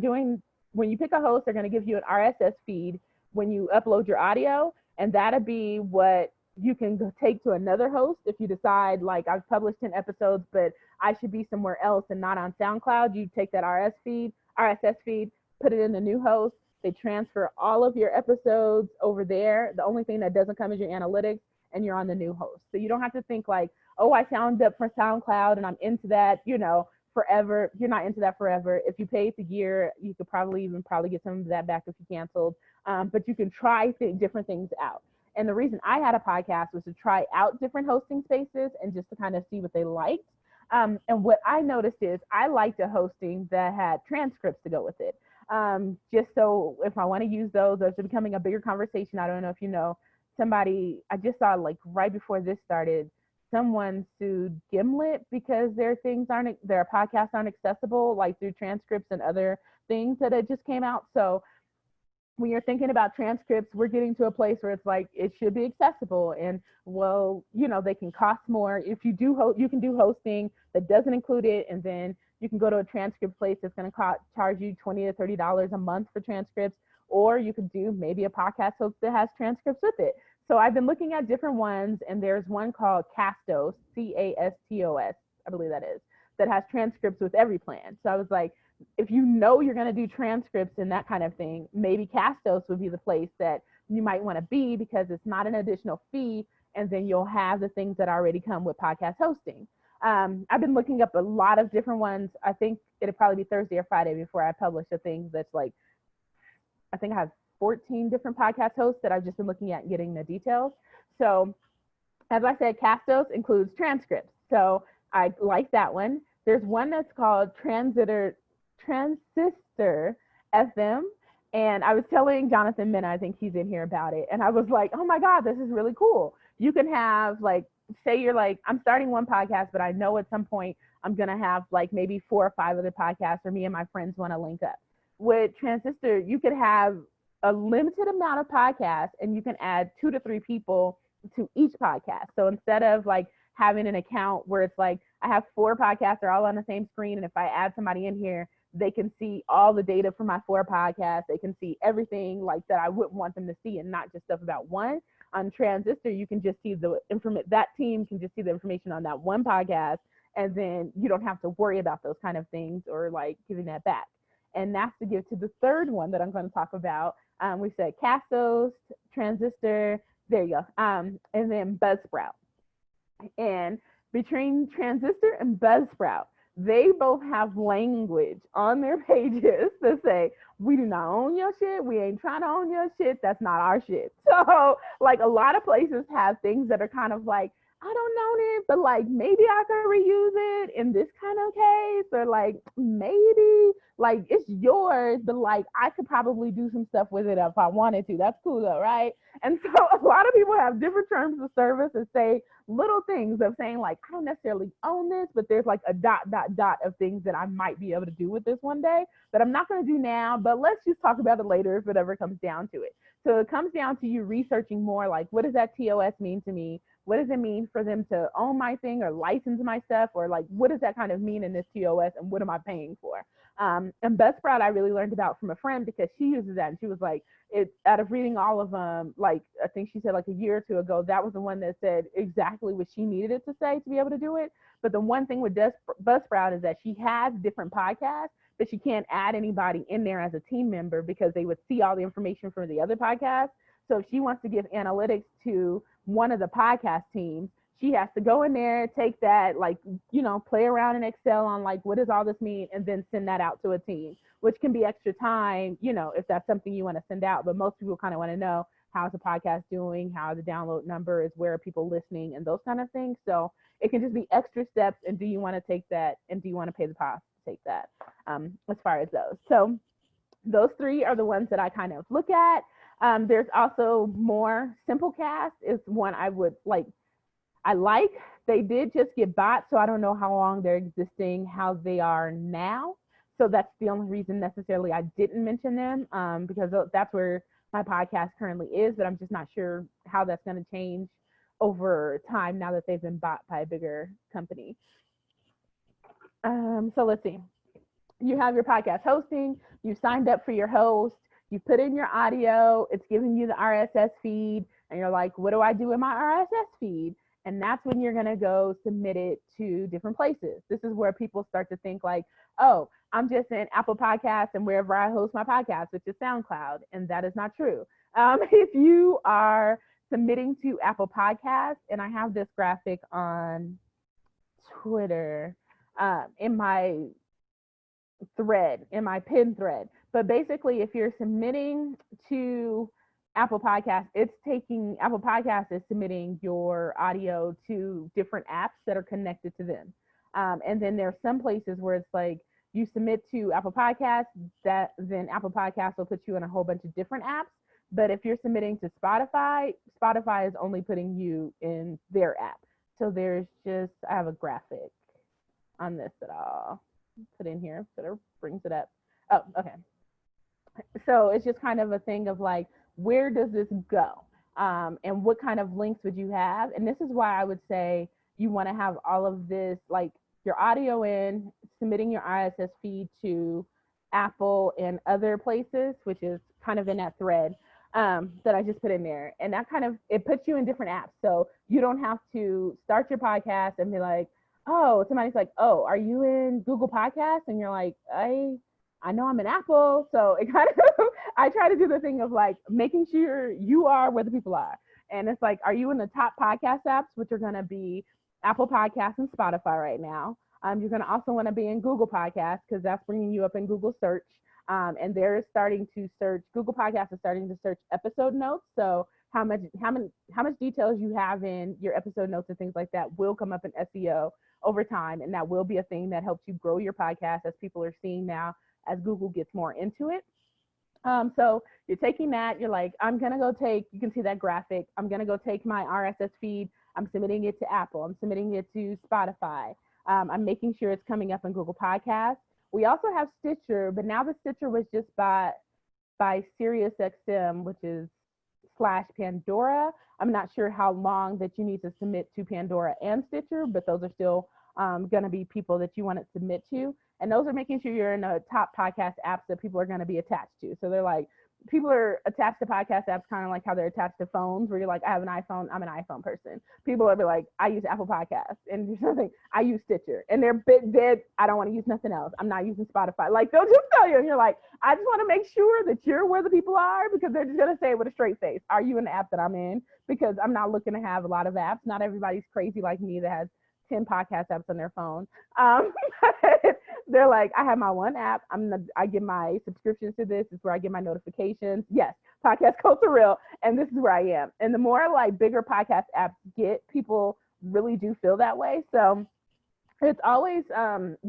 pick a host, they're going to give you an RSS feed when you upload your audio, and that'll be what you can take to another host. If you decide like, I've published 10 episodes, but I should be somewhere else and not on SoundCloud, you take that RSS feed, put it in the new host. They transfer all of your episodes over there. The only thing that doesn't come is your analytics, and you're on the new host. So you don't have to think like, oh, I signed up for SoundCloud and I'm into that, forever. You're not into that forever. If you paid the year, you could probably get some of that back if you canceled. But you can try different things out. And the reason I had a podcast was to try out different hosting spaces and just to kind of see what they liked. And what I noticed is I liked a hosting that had transcripts to go with it. Just so if I want to use those are becoming a bigger conversation. I don't know if you know, somebody, I just saw like right before this started, someone sued Gimlet because their podcasts aren't accessible, like through transcripts and other things that it just came out. So when you're thinking about transcripts, we're getting to a place where it's like, it should be accessible. And well, they can cost more. If you do you can do hosting that doesn't include it, and then you can go to a transcript place that's going to charge you $20 to $30 a month for transcripts, or you could do maybe a podcast host that has transcripts with it. So I've been looking at different ones, and there's one called Castos, Castos, I believe that has transcripts with every plan. So I was like, if you're going to do transcripts and that kind of thing, maybe Castos would be the place that you might want to be, because it's not an additional fee, and then you'll have the things that already come with podcast hosting. I've been looking up a lot of different ones. I think it'll probably be Thursday or Friday before I publish a thing that's like, I think I have 14 different podcast hosts that I've just been looking at and getting the details. So as I said, Castos includes transcripts. So I like that one. There's one that's called Transistor FM. And I was telling Jonathan Minna, I think he's in here, about it. And I was like, oh my God, this is really cool. You can have like, say you're like, I'm starting one podcast, but I know at some point I'm going to have like maybe 4 or 5 other podcasts, or me and my friends want to link up. With Transistor, you could have a limited amount of podcasts, and you can add 2 to 3 people to each podcast. So instead of like having an account where it's like, I have 4 podcasts, they're all on the same screen, and if I add somebody in here, they can see all the data from my 4 podcasts. They can see everything like that I wouldn't want them to see, and not just stuff about one. On Transistor, you can just see the information. That team can just see the information on that one podcast, and then you don't have to worry about those kind of things or like giving that back. And that's to give to the third one that I'm going to talk about. We said Castos, Transistor, there you go, and then Buzzsprout. And between Transistor and Buzzsprout, they both have language on their pages that say, we do not own your shit. We ain't trying to own your shit. That's not our shit. So like a lot of places have things that are kind of like, I don't own it, but like maybe I could reuse it in this kind of case, or like maybe like it's yours, but like I could probably do some stuff with it if I wanted to. That's cool though, right? And so a lot of people have different terms of service and say little things of saying like, I don't necessarily own this, but there's like a ... of things that I might be able to do with this one day that I'm not going to do now, but let's just talk about it later if it ever comes down to it. So it comes down to you researching more, like, what does that TOS mean to me? What does it mean for them to own my thing or license my stuff? Or like, what does that kind of mean in this TOS, and what am I paying for? And Buzzsprout, I really learned about from a friend because she uses that, and she was like, out of reading all of them, like, I think she said like a year or 2 ago, that was the one that said exactly what she needed it to say to be able to do it. But the one thing with Buzzsprout is that she has different podcasts, but she can't add anybody in there as a team member because they would see all the information from the other podcasts. So if she wants to give analytics to one of the podcast teams, she has to go in there, take that, like, play around in Excel on like, what does all this mean? And then send that out to a team, which can be extra time, if that's something you want to send out. But most people kind of want to know, how's the podcast doing? How are the download numbers? Where are people listening? And those kind of things. So it can just be extra steps. And do you want to take that? And do you want to pay the cost to take that, as far as those? So those three are the ones that I kind of look at. There's also more. Simplecast is one I would like. They did just get bought, so I don't know how long they're existing, how they are now. So that's the only reason necessarily I didn't mention them, because that's where my podcast currently is, but I'm just not sure how that's going to change over time now that they've been bought by a bigger company. So let's see. You have your podcast hosting, you signed up for your host, you put in your audio, it's giving you the RSS feed, and you're like, what do I do with my RSS feed? And that's when you're going to go submit it to different places. This is where people start to think like, oh, I'm just in Apple Podcasts and wherever I host my podcast, which is SoundCloud. And that is not true. If you are submitting to Apple Podcasts, and I have this graphic on Twitter, in my thread, in my pin thread. But basically, if you're submitting to Apple Podcasts, Apple Podcasts is submitting your audio to different apps that are connected to them. And then there are some places where it's like you submit to Apple Podcasts, then Apple Podcasts will put you in a whole bunch of different apps. But if you're submitting to Spotify, Spotify is only putting you in their app. So I have a graphic on this that I'll put in here so it brings it up. Oh, okay. So it's just kind of a thing of like, where does this go? And what kind of links would you have? And this is why I would say you want to have all of this, like your audio in, submitting your RSS feed to Apple and other places, which is kind of in that thread that I just put in there. And that it puts you in different apps. So you don't have to start your podcast and be like, oh, somebody's like, oh, are you in Google Podcasts? And you're like, I know I'm in Apple. So it kind of, I try to do the thing of like making sure you are where the people are. And it's like, are you in the top podcast apps, which are going to be Apple Podcasts and Spotify right now? You're going to also want to be in Google Podcasts because that's bringing you up in Google search. And they're starting to search, Google Podcasts is starting to search episode notes. So how much details you have in your episode notes and things like that will come up in SEO over time. And that will be a thing that helps you grow your podcast, as people are seeing now as Google gets more into it. So you're taking that, you're like, I'm going to go you can see that graphic. I'm going to go take my RSS feed. I'm submitting it to Apple. I'm submitting it to Spotify. I'm making sure it's coming up in Google Podcasts. We also have Stitcher, but now the Stitcher was just bought by SiriusXM, which is /Pandora. I'm not sure how long that you need to submit to Pandora and Stitcher, but those are still going to be people that you want to submit to. And those are making sure you're in the top podcast apps that people are going to be attached to. So they're like, people are attached to podcast apps kind of like how they're attached to phones, where you're like, I have an iPhone, I'm an iPhone person. People will be like, I use Apple Podcasts, and there's something, I use Stitcher, and they're bit dead. I don't want to use nothing else. I'm not using Spotify. Like, they'll just tell you, and you're like, I just want to make sure that you're where the people are, because they're just going to say with a straight face, are you in the app that I'm in? Because I'm not looking to have a lot of apps. Not everybody's crazy like me that has 10 podcast apps on their phone. They're like, I have my one app. I get my subscriptions to this. Is where I get my notifications. Yes, podcast culture real. And this is where I am. And the more like bigger podcast apps get, people really do feel that way. So it's always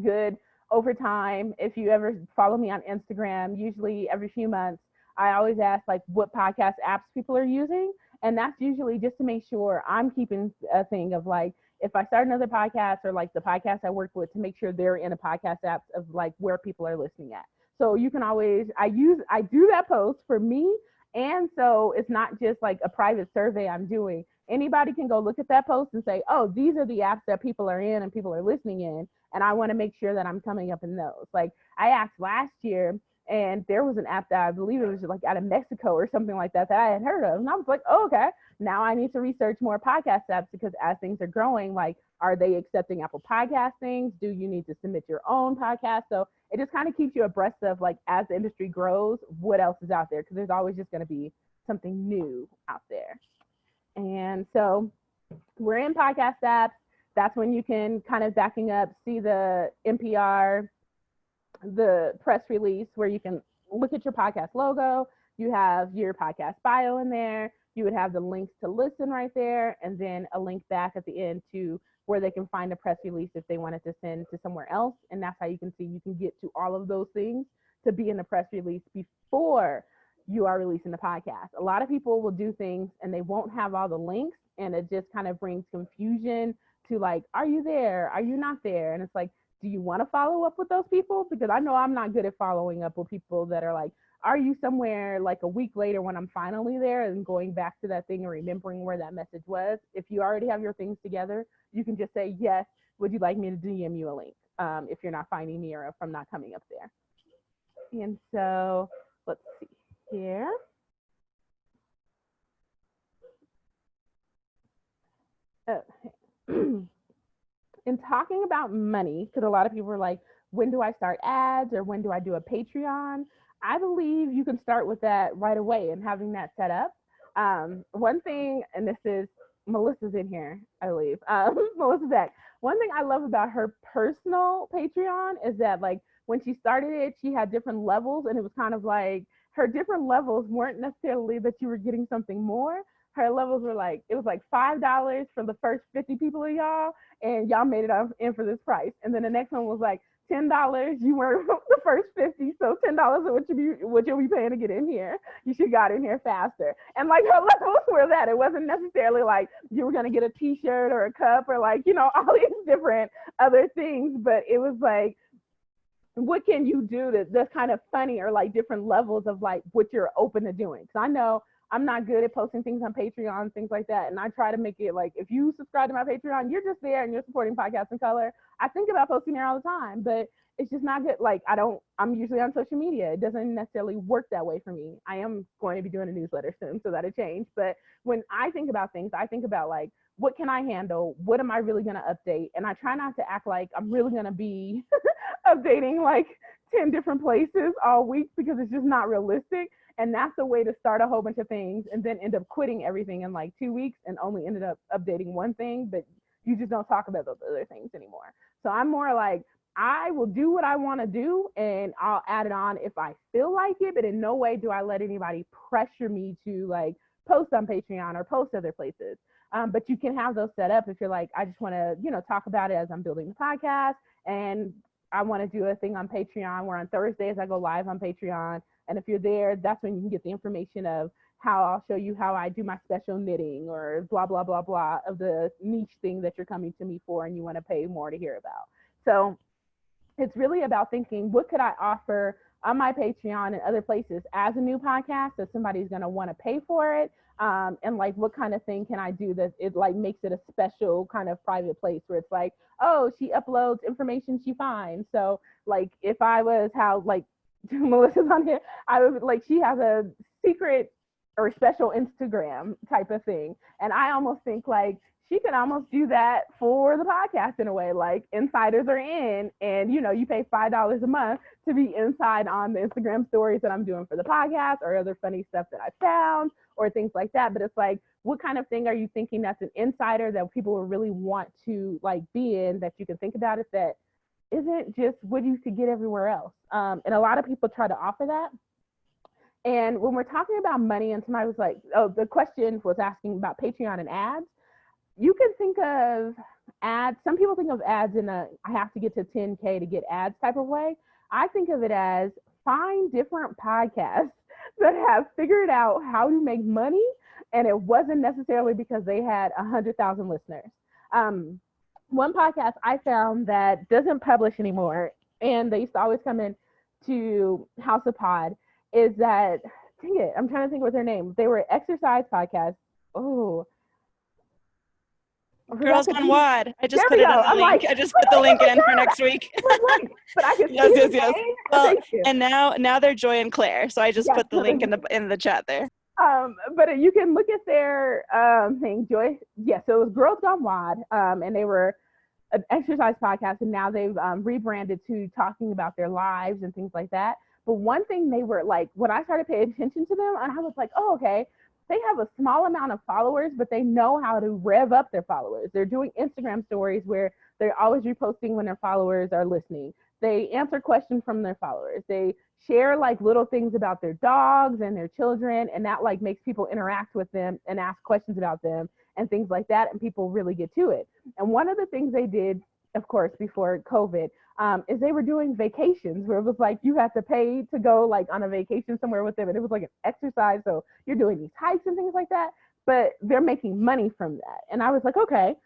good over time. If you ever follow me on Instagram, usually every few months, I always ask like what podcast apps people are using. And that's usually just to make sure I'm keeping a thing of like, if I start another podcast or like the podcast I work with, to make sure they're in a podcast apps of like where people are listening at. So you can always, I do that post for me. And so it's not just like a private survey I'm doing. Anybody can go look at that post and say, oh, these are the apps that people are in and people are listening in. And I want to make sure that I'm coming up in those. Like I asked last year, and there was an app that I believe it was like out of Mexico or something like that I had heard of. And I was like, oh, okay, now I need to research more podcast apps, because as things are growing, like, are they accepting Apple Podcast things? Do you need to submit your own podcast? So it just kind of keeps you abreast of like, as the industry grows, what else is out there? Because there's always just going to be something new out there. And so We're in podcast apps. That's when you can kind of backing up, see the NPR, the press release where you can look at your podcast logo. You have your podcast bio in there. You would have the links to listen right there, and then a link back at the end to where they can find a press release if they wanted to send to somewhere else. And that's how you can see you can get to all of those things to be in the press release before you are releasing the podcast. A lot of people will do things and they won't have all the links, and it just kind of brings confusion to like, are you there? Are you not there? And it's like, do you want to follow up with those people? Because I know I'm not good at following up with people that are like, are you somewhere like a week later when I'm finally there and going back to that thing and remembering where that message was? If you already have your things together, you can just say, yes, would you like me to DM you a link if you're not finding me or if I'm not coming up there. And so let's see here. In talking about money, because a lot of people are like, when do I start ads or when do I do a Patreon? I believe you can start with that right away and having that set up. One thing, and this is Melissa's in here, I believe. Melissa Beck. One thing I love about her personal Patreon is that like when she started it, she had different levels, and it was kind of like her different levels weren't necessarily that you were getting something more. Her levels were like, it was like $5 for the first 50 people of y'all, and y'all made it in for this price. And then the next one was like $10. You were the first 50, so $10 is what you'll be paying to get in here. You should got in here faster. And like her levels were that. It wasn't necessarily like you were gonna get a T-shirt or a cup or like, you know, all these different other things, but it was like, what can you do that's kind of funny, or like different levels of like what you're open to doing? Because I know I'm not good at posting things on Patreon, things like that. And I try to make it like, if you subscribe to my Patreon, you're just there and you're supporting Podcasts in Color. I think about posting there all the time, but it's just not good. Like I'm usually on social media. It doesn't necessarily work that way for me. I am going to be doing a newsletter soon, so that'll change. But when I think about things, I think about like, what can I handle? What am I really going to update? And I try not to act like I'm really going to be updating like 10 different places all week, because it's just not realistic. And that's a way to start a whole bunch of things and then end up quitting everything in like 2 weeks and only ended up updating one thing, but you just don't talk about those other things anymore. So I'm more like, I will do what I want to do and I'll add it on if I feel like it, but in no way do I let anybody pressure me to like post on Patreon or post other places. But you can have those set up if you're like, I just want to, you know, talk about it as I'm building the podcast, and I want to do a thing on Patreon where on Thursdays I go live on Patreon. And if you're there, that's when you can get the information of how I'll show you how I do my special knitting or blah, blah, blah, blah of the niche thing that you're coming to me for and you want to pay more to hear about. So it's really about thinking, what could I offer on my Patreon and other places as a new podcast that somebody's going to want to pay for it? And like, what kind of thing can I do that it like makes it a special kind of private place where it's like, oh, she uploads information she finds. So like, if I was how like Melissa's on here, I would like, she has a secret or special Instagram type of thing. And I almost think like she could almost do that for the podcast in a way, like insiders are in, and you know, you pay $5 a month to be inside on the Instagram stories that I'm doing for the podcast or other funny stuff that I found or things like that. But it's like, what kind of thing are you thinking that's an insider that people will really want to like be in, that you can think about it that isn't just what you could get everywhere else? And a lot of people try to offer that. And when we're talking about money, and somebody was like, oh, the question was asking about Patreon and ads. You can think of ads. Some people think of ads in a, I have to get to 10K to get ads type of way. I think of it as find different podcasts that have figured out how to make money. And it wasn't necessarily because they had 100,000 listeners. One podcast I found that doesn't publish anymore, and they used to always come in to House of Pod, is that, dang it, I'm trying to think what their name. They were exercise podcasts. Oh,
Girls Gone Wad. I just put
it
in the link.
like,
I just put the link in for next week.
Right, but I can
yes,
see
yes,
the
yes.
name.
Well, and now they're Joy and Claire. So I just put the link in the chat there.
But you can look at their thing, Joy. Yeah, so it was Girls Gone Wad, and they were an exercise podcast, and now they've rebranded to talking about their lives and things like that. But one thing they were like, when I started paying attention to them, and I was like, oh, okay, they have a small amount of followers, but they know how to rev up their followers. They're doing Instagram stories where they're always reposting when their followers are listening. They answer questions from their followers. They share like little things about their dogs and their children, and that like makes people interact with them and ask questions about them and things like that, and people really get to it. And one of the things they did, of course, before COVID, is they were doing vacations where it was like you had to pay to go like on a vacation somewhere with them, and it was like an exercise. So you're doing these hikes and things like that, but they're making money from that. And I was like, okay,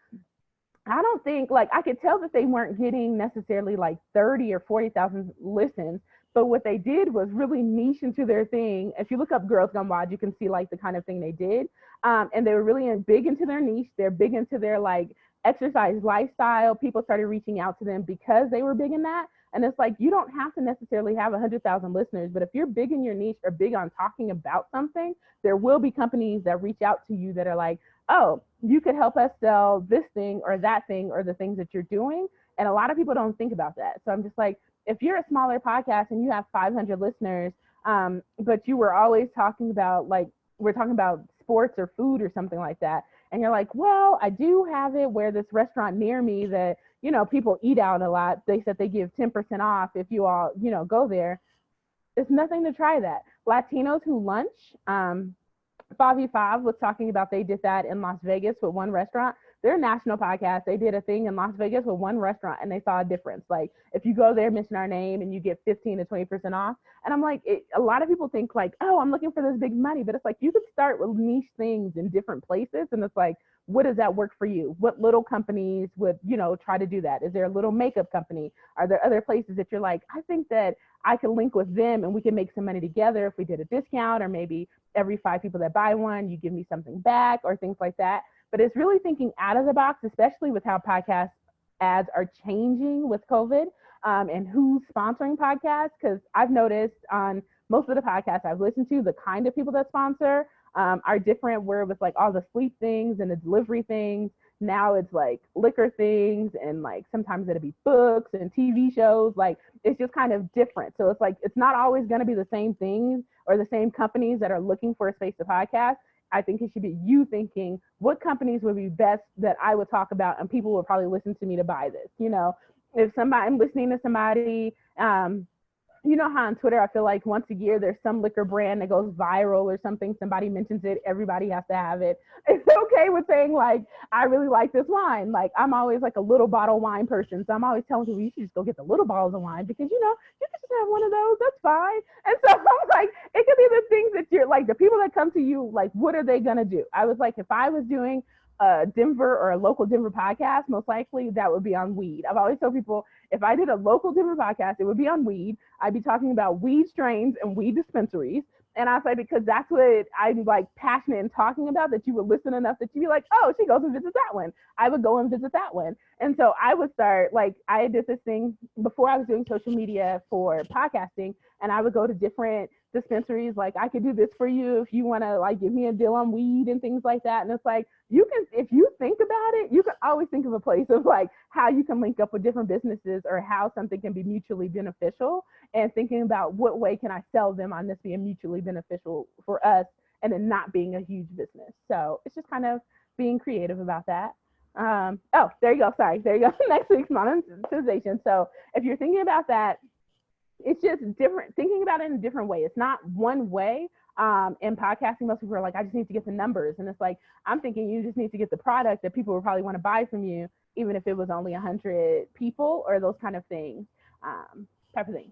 I don't think like I could tell that they weren't getting necessarily like 30 or 40,000 listens, but what they did was really niche into their thing. If you look up Girls Gone Wild, you can see like the kind of thing they did. And they were really big into their niche. They're big into their like exercise lifestyle. People started reaching out to them because they were big in that. And it's like, you don't have to necessarily have 100,000 listeners, but if you're big in your niche or big on talking about something, there will be companies that reach out to you that are like, oh, you could help us sell this thing or that thing or the things that you're doing. And a lot of people don't think about that. So I'm just like, if you're a smaller podcast and you have 500 listeners, but you were always talking about like, we're talking about sports or food or something like that. And you're like, well, I do have it where this restaurant near me that, you know, people eat out a lot. They said they give 10% off if you all, you know, go there. It's nothing to try that. Latinos Who Lunch, Favi Five was talking about they did that in Las Vegas with one restaurant. They're a national podcast. They did a thing in Las Vegas with one restaurant and they saw a difference. Like if you go there, mention our name and you get 15 to 20% off. And I'm like, a lot of people think like, oh, I'm looking for this big money, but it's like, you could start with niche things in different places. And it's like, what does that work for you? What little companies would, you know, try to do that? Is there a little makeup company? Are there other places that you're like, I think that I could link with them and we can make some money together if we did a discount, or maybe every 5 people that buy one, you give me something back or things like that. But it's really thinking out of the box, especially with how podcast ads are changing with COVID, and who's sponsoring podcasts. Because I've noticed on most of the podcasts I've listened to, the kind of people that sponsor are different, where it was like all the sleep things and the delivery things. Now it's like liquor things, and like sometimes it'll be books and TV shows. Like it's just kind of different. So it's like, it's not always going to be the same things or the same companies that are looking for a space to podcast. I think it should be you thinking, what companies would be best that I would talk about and people would probably listen to me to buy this. You know, if I'm listening to somebody, you know how on Twitter, I feel like once a year there's some liquor brand that goes viral or something, somebody mentions it, everybody has to have it. It's okay with saying like, I really like this wine. Like I'm always like a little bottle wine person. So I'm always telling people, you should just go get the little bottles of wine because, you know, you can just have one of those, that's fine. And so I'm like, it could be the things that you're like, the people that come to you, like, what are they gonna do? I was like, if I was doing a Denver or a local Denver podcast, most likely that would be on weed. I've always told people, if I did a local Denver podcast, it would be on weed. I'd be talking about weed strains and weed dispensaries. And I say, because that's what I'm like passionate in talking about, that you would listen enough that you'd be like, oh, she goes and visits that one. I would go and visit that one. And so I would start, like, I did this thing before I was doing social media for podcasting, and I would go to different dispensaries. Like, I could do this for you if you want to like give me a deal on weed and things like that. And it's like, you can, if you think about it, you can always think of a place of like how you can link up with different businesses or how something can be mutually beneficial, and thinking about what way can I sell them on this being mutually beneficial for us and then not being a huge business. So it's just kind of being creative about that. Oh, there you go. Sorry. There you go. Next week's monetization. So if you're thinking about that, it's just different, thinking about it in a different way. It's not one way. In podcasting, most people are like, I just need to get the numbers. And it's like, I'm thinking you just need to get the product that people will probably want to buy from you, even if it was only 100 people or those kind of things, type of thing.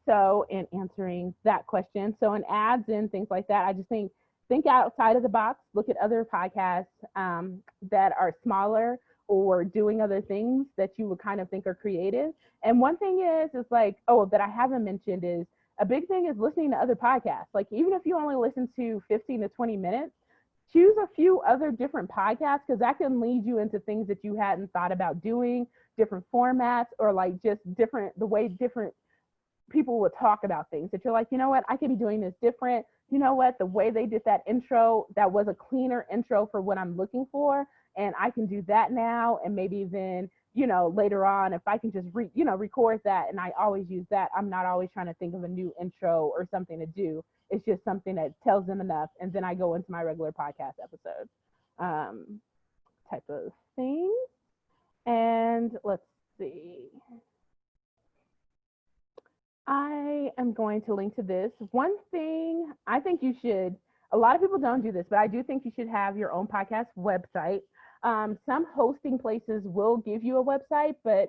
So in answering that question, so in ads and things like that, I just think outside of the box, look at other podcasts that are smaller or doing other things that you would kind of think are creative. And one thing is like, oh, that I haven't mentioned is, a big thing is listening to other podcasts. Like even if you only listen to 15 to 20 minutes, choose a few other different podcasts, because that can lead you into things that you hadn't thought about doing, different formats, or like just different, the way different people would talk about things that you're like, you know what, I could be doing this different. You know what, the way they did that intro, that was a cleaner intro for what I'm looking for. And I can do that now. And maybe then later on, if I can just record that, and I always use that. I'm not always trying to think of a new intro or something to do. It's just something that tells them enough, and then I go into my regular podcast episode, type of thing. And let's see. I am going to link to this. One thing I think you should, a lot of people don't do this, but I do think you should have your own podcast website. Some hosting places will give you a website, but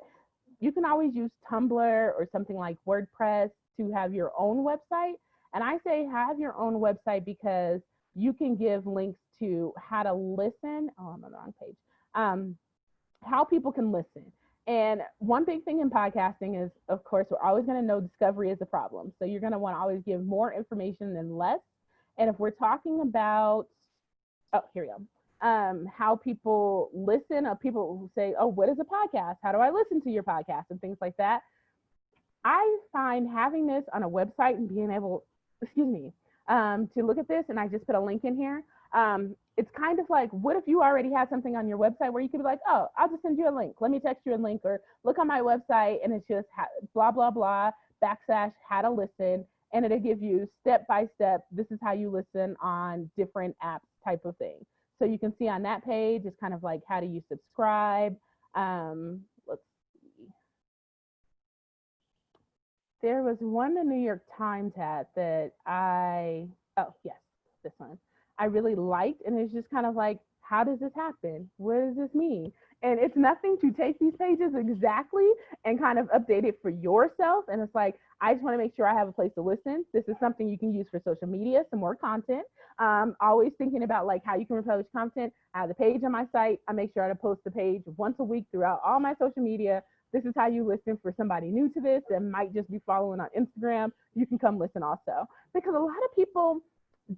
you can always use Tumblr or something like WordPress to have your own website. And I say have your own website because you can give links to how to listen. Oh, I'm on the wrong page. How people can listen. And one big thing in podcasting is, of course, we're always going to know discovery is a problem. So you're going to want to always give more information than less. And if we're talking about, oh, here we go. How people listen, or people who say, oh, what is a podcast? How do I listen to your podcast? And things like that. I find having this on a website and being able, to look at this, and I just put a link in here. It's kind of like, what if you already have something on your website where you could be like, oh, I'll just send you a link. Let me text you a link, or look on my website and it's just blah, blah, blah, / how to listen. And it'll give you step by step. This is how you listen on different apps type of thing. So you can see on that page, it's kind of like, how do you subscribe? Let's see. There was one the New York Times had that oh yes, this one. I really liked, and it's just kind of like, how does this happen? What does this mean? And it's nothing to take these pages exactly and kind of update it for yourself. And it's like, I just want to make sure I have a place to listen. This is something you can use for social media, some more content. Always thinking about like how you can republish content. I have the page on my site. I make sure to post the page once a week throughout all my social media. This is how you listen. For somebody new to this that might just be following on Instagram, you can come listen also. Because a lot of people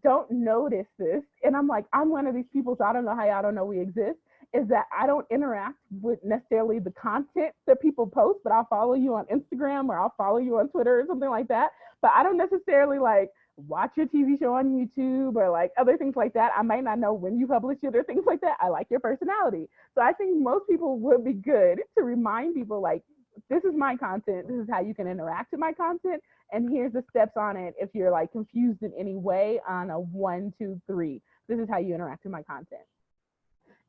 don't notice this, and I'm like, I'm one of these people, so I don't know how y'all don't know we exist, is that I don't interact with necessarily the content that people post, but I'll follow you on Instagram, or I'll follow you on Twitter or something like that. But I don't necessarily like watch your TV show on YouTube or like other things like that. I might not know when you publish it or things like that. I like your personality. So I think most people would be good to remind people like, this is my content. This is how you can interact with my content. And here's the steps on it. If you're like confused in any way on a 1, 2, 3, this is how you interact with my content.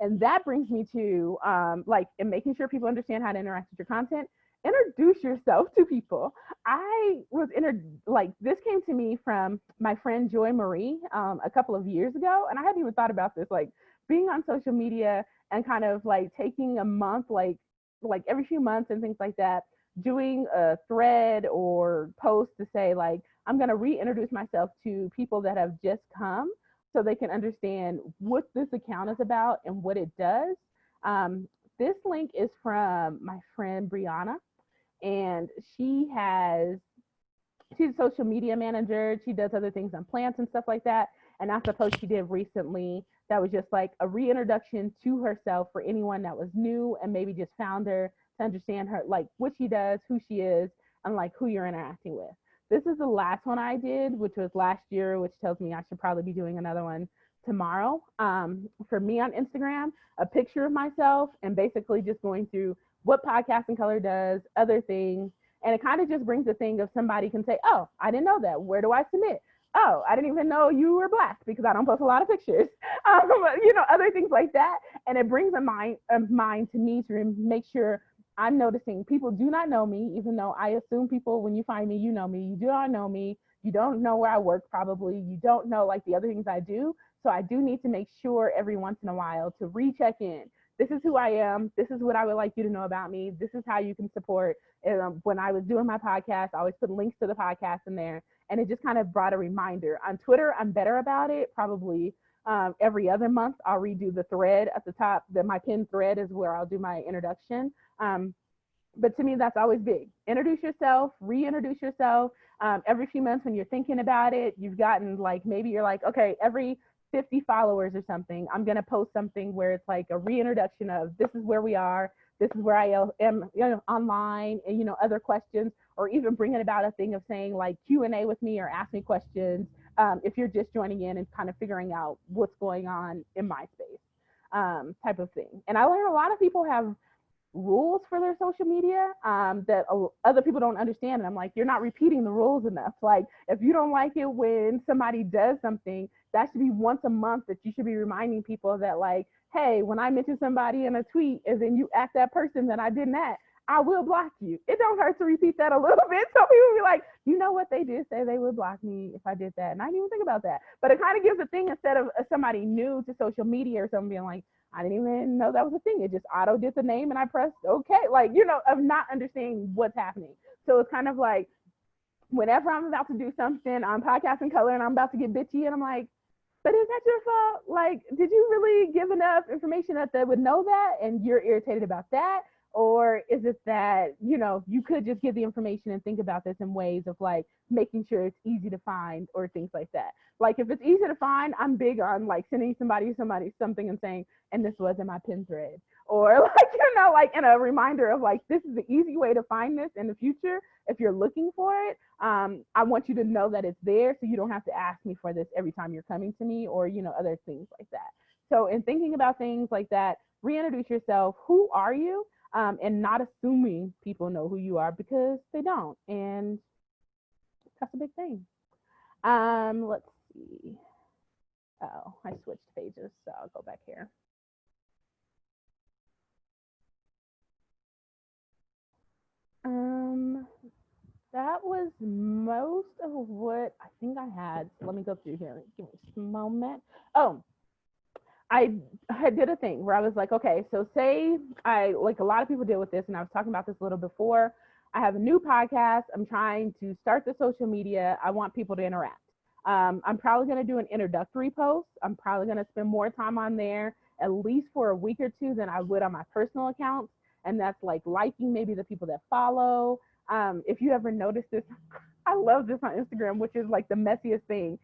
And that brings me to like, in making sure people understand how to interact with your content, introduce yourself to people. I was this came to me from my friend Joy Marie a couple of years ago. And I hadn't even thought about this, like being on social media and kind of like taking a month, like every few months and things like that, doing a thread or post to say like, I'm going to reintroduce myself to people that have just come so they can understand what this account is about and what it does. This link is from my friend Brianna, and she's a social media manager. She does other things on plants and stuff like that. And that's a post she did recently that was just like a reintroduction to herself for anyone that was new and maybe just found her, to understand her, like what she does, who she is, and like who you're interacting with. This is the last one I did, which was last year, which tells me I should probably be doing another one tomorrow. For me on Instagram, a picture of myself and basically just going through what Podcasting Color does, other things. And it kind of just brings the thing of somebody can say, oh, I didn't know that. Where do I submit? Oh, I didn't even know you were Black, because I don't post a lot of pictures, other things like that. And it brings a mind to me to make sure I'm noticing people do not know me, even though I assume people, when you find me, you know me. You do not know me. You don't know where I work, probably. You don't know like the other things I do. So I do need to make sure every once in a while to recheck in. This is who I am. This is what I would like you to know about me. This is how you can support. And when I was doing my podcast, I always put links to the podcast in there. And it just kind of brought a reminder. On Twitter, I'm better about it. Probably every other month, I'll redo the thread at the top. My pinned thread is where I'll do my introduction. But to me, that's always big. Introduce yourself, reintroduce yourself. Every few months when you're thinking about it, you've gotten like, maybe you're like, okay, every 50 followers or something, I'm going to post something where it's like a reintroduction of, this is where we are. This is where I am, online, and, other questions, or even bringing about a thing of saying like Q&A with me or ask me questions if you're just joining in and kind of figuring out what's going on in my space, type of thing. And I learned a lot of people have rules for their social media that other people don't understand. And I'm like, you're not repeating the rules enough. Like, if you don't like it when somebody does something, that should be once a month that you should be reminding people that, like, hey, when I mention somebody in a tweet and then you ask that person that I didn't at, I will block you. It don't hurt to repeat that a little bit. So people be like, you know what, they did say they would block me if I did that. And I didn't even think about that. But it kind of gives a thing instead of somebody new to social media or something being like, I didn't even know that was a thing. It just auto did the name and I pressed okay. Like, of not understanding what's happening. So it's kind of like whenever I'm about to do something on Podcast in Color and I'm about to get bitchy and I'm like, but is that your fault? Like, did you really give enough information that they would know that and you're irritated about that? Or is it that, you could just give the information and think about this in ways of like making sure it's easy to find or things like that. Like if it's easy to find, I'm big on like sending somebody something and saying, and this was in my pin thread. Or like, like in a reminder of like, this is the easy way to find this in the future. If you're looking for it, I want you to know that it's there so you don't have to ask me for this every time you're coming to me or, other things like that. So in thinking about things like that, reintroduce yourself. Who are you? And not assuming people know who you are because they don't. And that's a big thing. Let's see. Oh, I switched pages, so I'll go back here. That was most of what I think I had. So let me go through here. Give me just a moment. Oh, I did a thing where I was like, okay, so say like a lot of people deal with this, and I was talking about this a little before. I have a new podcast. I'm trying to start the social media. I want people to interact. I'm probably going to do an introductory post. I'm probably going to spend more time on there, at least for a week or two, than I would on my personal accounts. And that's like liking maybe the people that follow. If you ever noticed this, I love this on Instagram, which is like the messiest thing.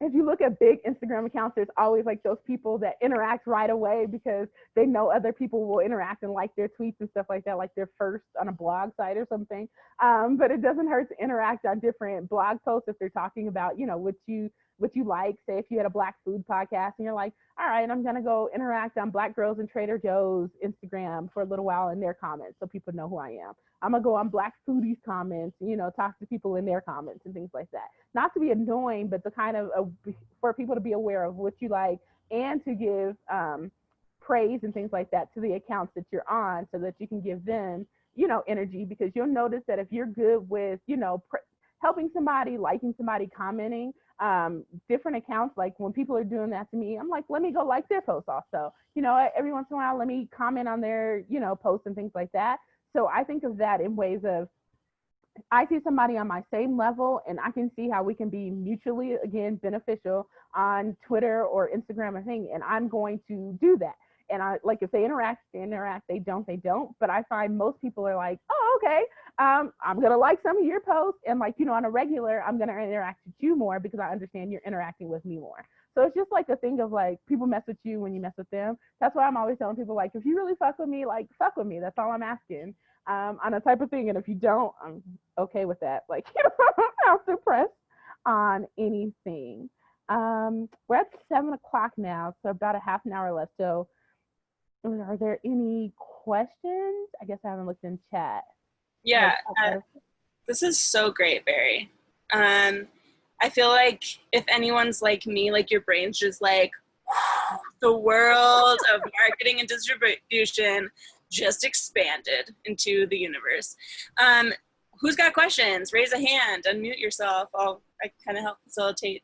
If you look at big Instagram accounts, there's always like those people that interact right away because they know other people will interact and like their tweets and stuff like that, like they're first on a blog site or something. But it doesn't hurt to interact on different blog posts if they're talking about, what you like. Say if you had a Black food podcast and you're like, all right, I'm gonna go interact on Black Girls in Trader Joe's Instagram for a little while in their comments so people know who I am. I'm gonna go on Black Foodies comments, talk to people in their comments and things like that. Not to be annoying, but the kind of for people to be aware of what you like and to give praise and things like that to the accounts that you're on so that you can give them, energy, because you'll notice that if you're good with, helping somebody, liking somebody, commenting, different accounts, like when people are doing that to me, I'm like, let me go like their posts also. Every once in a while, let me comment on their, posts and things like that. So I think of that in ways of, I see somebody on my same level and I can see how we can be mutually, again, beneficial on Twitter or Instagram or thing. And I'm going to do that. And I like, if they interact, they interact. They don't, they don't. But I find most people are like, oh, okay. I'm going to like some of your posts. And like, on a regular, I'm going to interact with you more because I understand you're interacting with me more. So it's just like a thing of like, people mess with you when you mess with them. That's why I'm always telling people, like, if you really fuck with me, like, fuck with me. That's all I'm asking. On a type of thing. And if you don't, I'm okay with that. Like, you don't have to press on anything. We're at 7 o'clock now, so about a half an hour left. So are there any questions? I guess I haven't looked in chat.
Yeah, this is so great, Barry. I feel like if anyone's like me, like your brain's just like, the world of marketing and distribution just expanded into the universe. Who's got questions? Raise a hand, unmute yourself. I kind of help facilitate.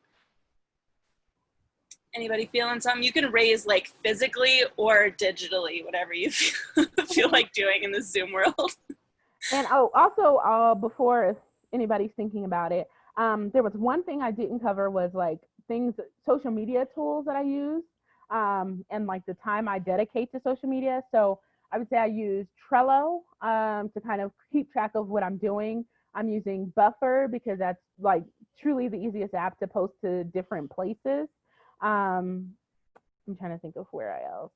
Anybody feeling something? You can raise like physically or digitally, whatever you feel like doing in the Zoom world.
And also before, if anybody's thinking about it, there was one thing I didn't cover was like social media tools that I use, and like the time I dedicate to social media. So I would say I use Trello to kind of keep track of what I'm doing. I'm using Buffer because that's like truly the easiest app to post to different places. I'm trying to think of where else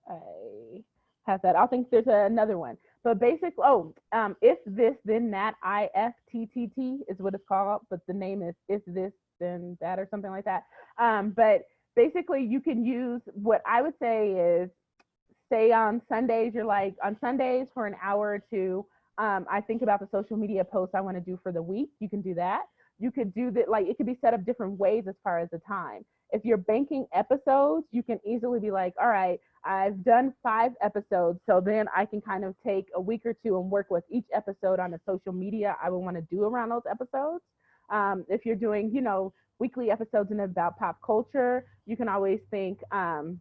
I have that. I think there's another one. But basically, if this then that, IFTTT is what it's called, but the name is if this then that or something like that. But basically, you can use what I would say is say on Sundays, you're like, on Sundays for an hour or two, I think about the social media posts I want to do for the week. You can do that. You could do that, like, it could be set up different ways as far as the time. If you're banking episodes, you can easily be like, all right, I've done 5 episodes. So then I can kind of take a week or two and work with each episode on the social media I would want to do around those episodes. If you're doing, weekly episodes and about pop culture, you can always think, all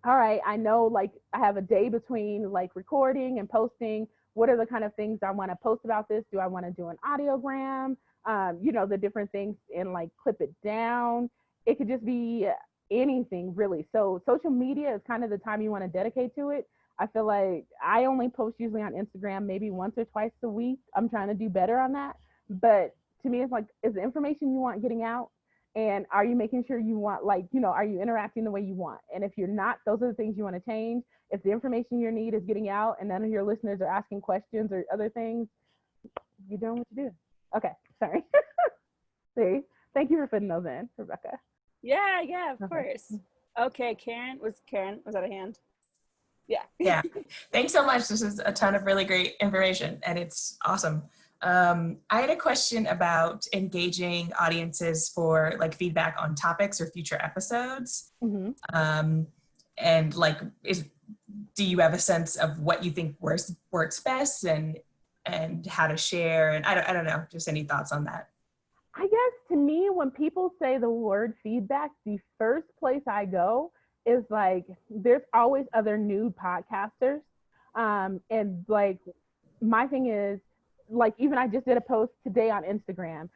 right, I know like I have a day between like recording and posting. What are the kind of things I want to post about this? Do I want to do an audiogram? The different things and like clip it down. It could just be anything really. So social media is kind of the time you want to dedicate to it. I feel like I only post usually on Instagram maybe once or twice a week. I'm trying to do better on that. But to me, it's like, is the information you want getting out? And are you making sure you want, like, are you interacting the way you want? And if you're not, those are the things you want to change. If the information you need is getting out and none of your listeners are asking questions or other things, you're doing what you do. Okay, sorry. See, thank you for putting those in, Rebecca.
Yeah, of course. Okay, Karen, was that a hand? Yeah.
Yeah, thanks so much. This is a ton of really great information and it's awesome. I had a question about engaging audiences for like feedback on topics or future episodes.
Mm-hmm.
And like, do you have a sense of what you think works best and how to share? And I don't know, just any thoughts on that?
I guess to me, when people say the word feedback, the first place I go is like, there's always other new podcasters. And like, my thing is, like, even I just did a post today on Instagram,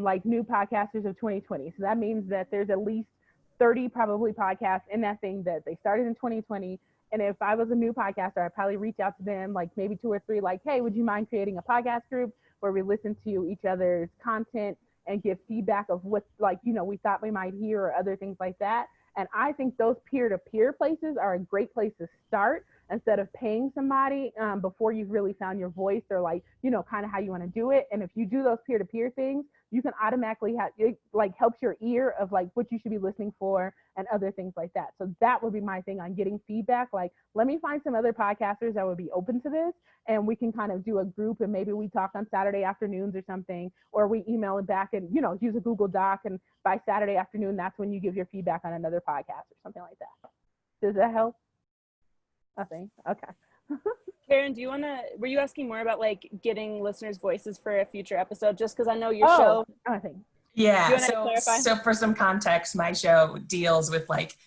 like new podcasters of 2020. So that means that there's at least 30 probably podcasts in that thing that they started in 2020. And if I was a new podcaster, I'd probably reach out to them, like maybe 2 or 3, like, hey, would you mind creating a podcast group where we listen to each other's content and give feedback of what, like, we thought we might hear or other things like that. And I think those peer-to-peer places are a great place to start instead of paying somebody before you've really found your voice or like, kind of how you want to do it. And if you do those peer-to-peer things, you can automatically have, it like helps your ear of like what you should be listening for and other things like that. So that would be my thing on getting feedback. Like, let me find some other podcasters that would be open to this and we can kind of do a group and maybe we talk on Saturday afternoons or something, or we email it back and, use a Google Doc. And by Saturday afternoon, that's when you give your feedback on another podcast or something like that. Does that help? I think. Okay.
Karen, were you asking more about like getting listeners' voices for a future episode? Just because I know your show.
I think.
Yeah. So for some context, my show deals with like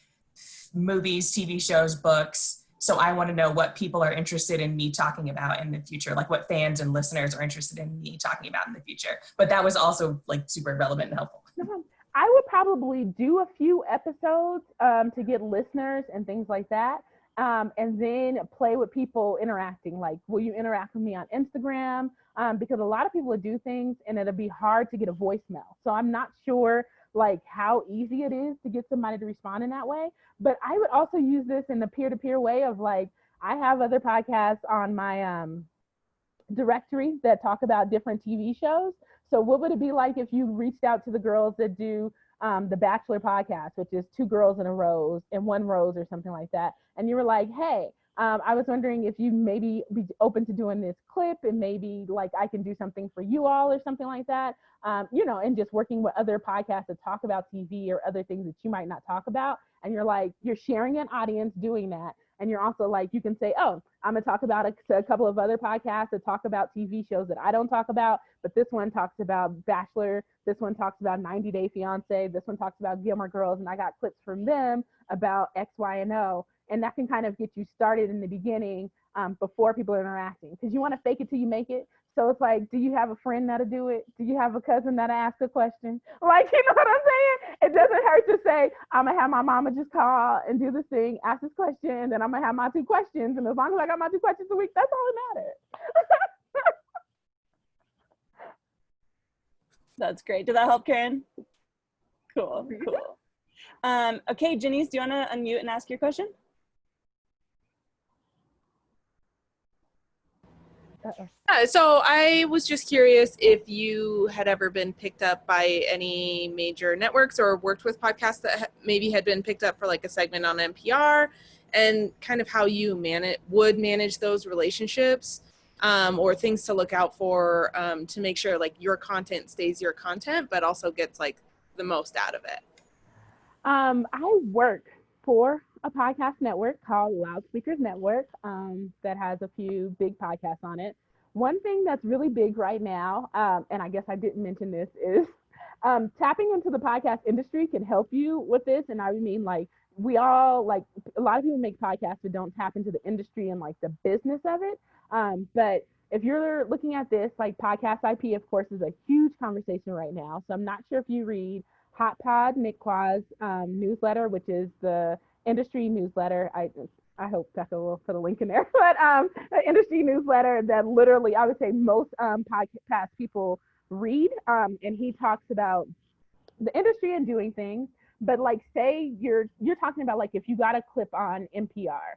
movies, TV shows, books. So I want to know what people are interested in me talking about in the future, like what fans and listeners are interested in me talking about in the future. But that was also like super relevant and helpful.
I would probably do a few episodes to get listeners and things like that. And then play with people interacting. Like, will you interact with me on Instagram? Because a lot of people will do things and it'll be hard to get a voicemail. So I'm not sure like how easy it is to get somebody to respond in that way. But I would also use this in the peer-to-peer way of like, I have other podcasts on my directory that talk about different TV shows. So what would it be like if you reached out to the girls that do the Bachelor podcast, which is 2 girls in a rose and 1 rose or something like that. And you were like, hey, I was wondering if you maybe be open to doing this clip and maybe like I can do something for you all or something like that. And just working with other podcasts that talk about TV or other things that you might not talk about. And you're like, you're sharing an audience doing that. And you're also like, you can say, oh, I'm going to talk about a couple of other podcasts that talk about TV shows that I don't talk about, but this one talks about Bachelor. This one talks about 90 Day Fiance. This one talks about Gilmore Girls. And I got clips from them about X, Y, and O. And that can kind of get you started in the beginning before people are interacting. Because you want to fake it till you make it. So it's like, do you have a friend that'll do it? Do you have a cousin that'll ask a question? Like, you know what I'm saying? It doesn't hurt to say, I'm going to have my mama just call and do this thing, ask this question, and then I'm going to have my 2 questions. And as long as I got my 2 questions a week, that's all that matters.
That's great. Did that help, Karen? Cool. Okay, Janice, do you want to unmute and ask your question?
So I was just curious if you had ever been picked up by any major networks or worked with podcasts that maybe had been picked up for like a segment on NPR, and kind of how you would manage those relationships, or things to look out for, to make sure like your content stays your content, but also gets like the most out of it.
I work for a podcast network called Loudspeakers Network, that has a few big podcasts on it. One thing that's really big right now, and I guess I didn't mention this, is tapping into the podcast industry can help you with this. And I mean, like, we all, like, a lot of people make podcasts but don't tap into the industry and like the business of it. But if you're looking at this, like, podcast IP, of course, is a huge conversation right now. So I'm not sure if you read Hot Pod, Nick Qua's newsletter, which is the industry newsletter. I hope Becca will put a link in there, but the industry newsletter that literally I would say most podcast people read, and he talks about the industry and doing things. But like, say you're talking about, like, if you got a clip on NPR,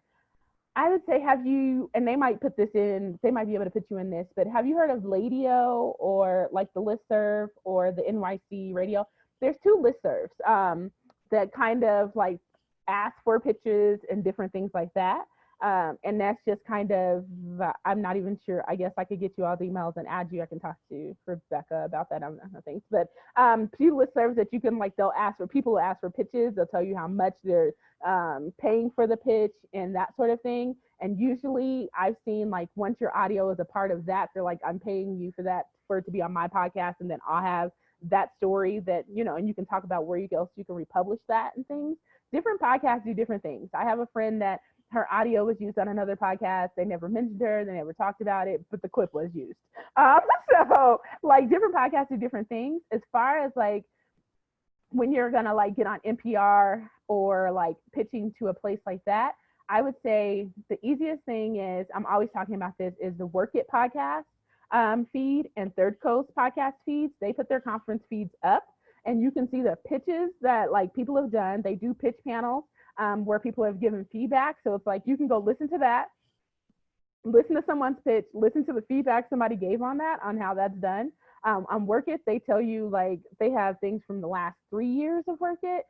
I would say, have you, and they might put this in, they might be able to put you in this, but have you heard of Ladio or like the Listserv or the NYC radio? There's two listservs that kind of like ask for pitches and different things like that. And that's just kind of, I'm not even sure. I guess I could get you all the emails and add you. I can talk to Rebecca about that. I don't know things, but few listservs that you can, like, they'll ask for, people will ask for pitches. They'll tell you how much they're paying for the pitch and that sort of thing. And usually I've seen, like, once your audio is a part of that, they're like, I'm paying you for that, for it to be on my podcast. And then I'll have that story that, you know, and you can talk about where you go so you can republish that and things. Different podcasts do different things. I have a friend that her audio was used on another podcast. They never mentioned her. They never talked about it, but the clip was used. So like, different podcasts do different things. As far as like when you're gonna like get on NPR or like pitching to a place like that, I would say the easiest thing is, I'm always talking about this, is the Work It podcast feed and Third Coast podcast feeds. They put their conference feeds up and you can see the pitches that like people have done. They do pitch panels where people have given feedback. So it's like, you can go listen to that, listen to someone's pitch, listen to the feedback somebody gave on that, on how that's done. On Work It, they tell you, like, they have things from the last 3 years of Work It.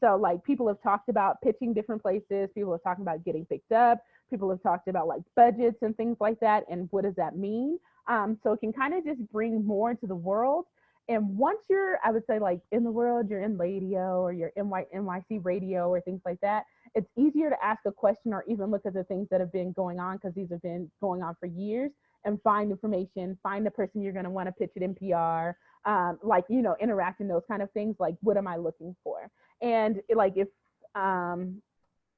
So like, people have talked about pitching different places. People have talked about getting picked up. People have talked about like budgets and things like that. And what does that mean? So it can kind of just bring more into the world. And once you're, I would say, like, in the world, you're in Ladio or you're in NYC radio or things like that, it's easier to ask a question or even look at the things that have been going on, because these have been going on for years, and find information, find the person you're going to want to pitch at NPR, like, you know, interact in those kind of things. Like, what am I looking for? And like, if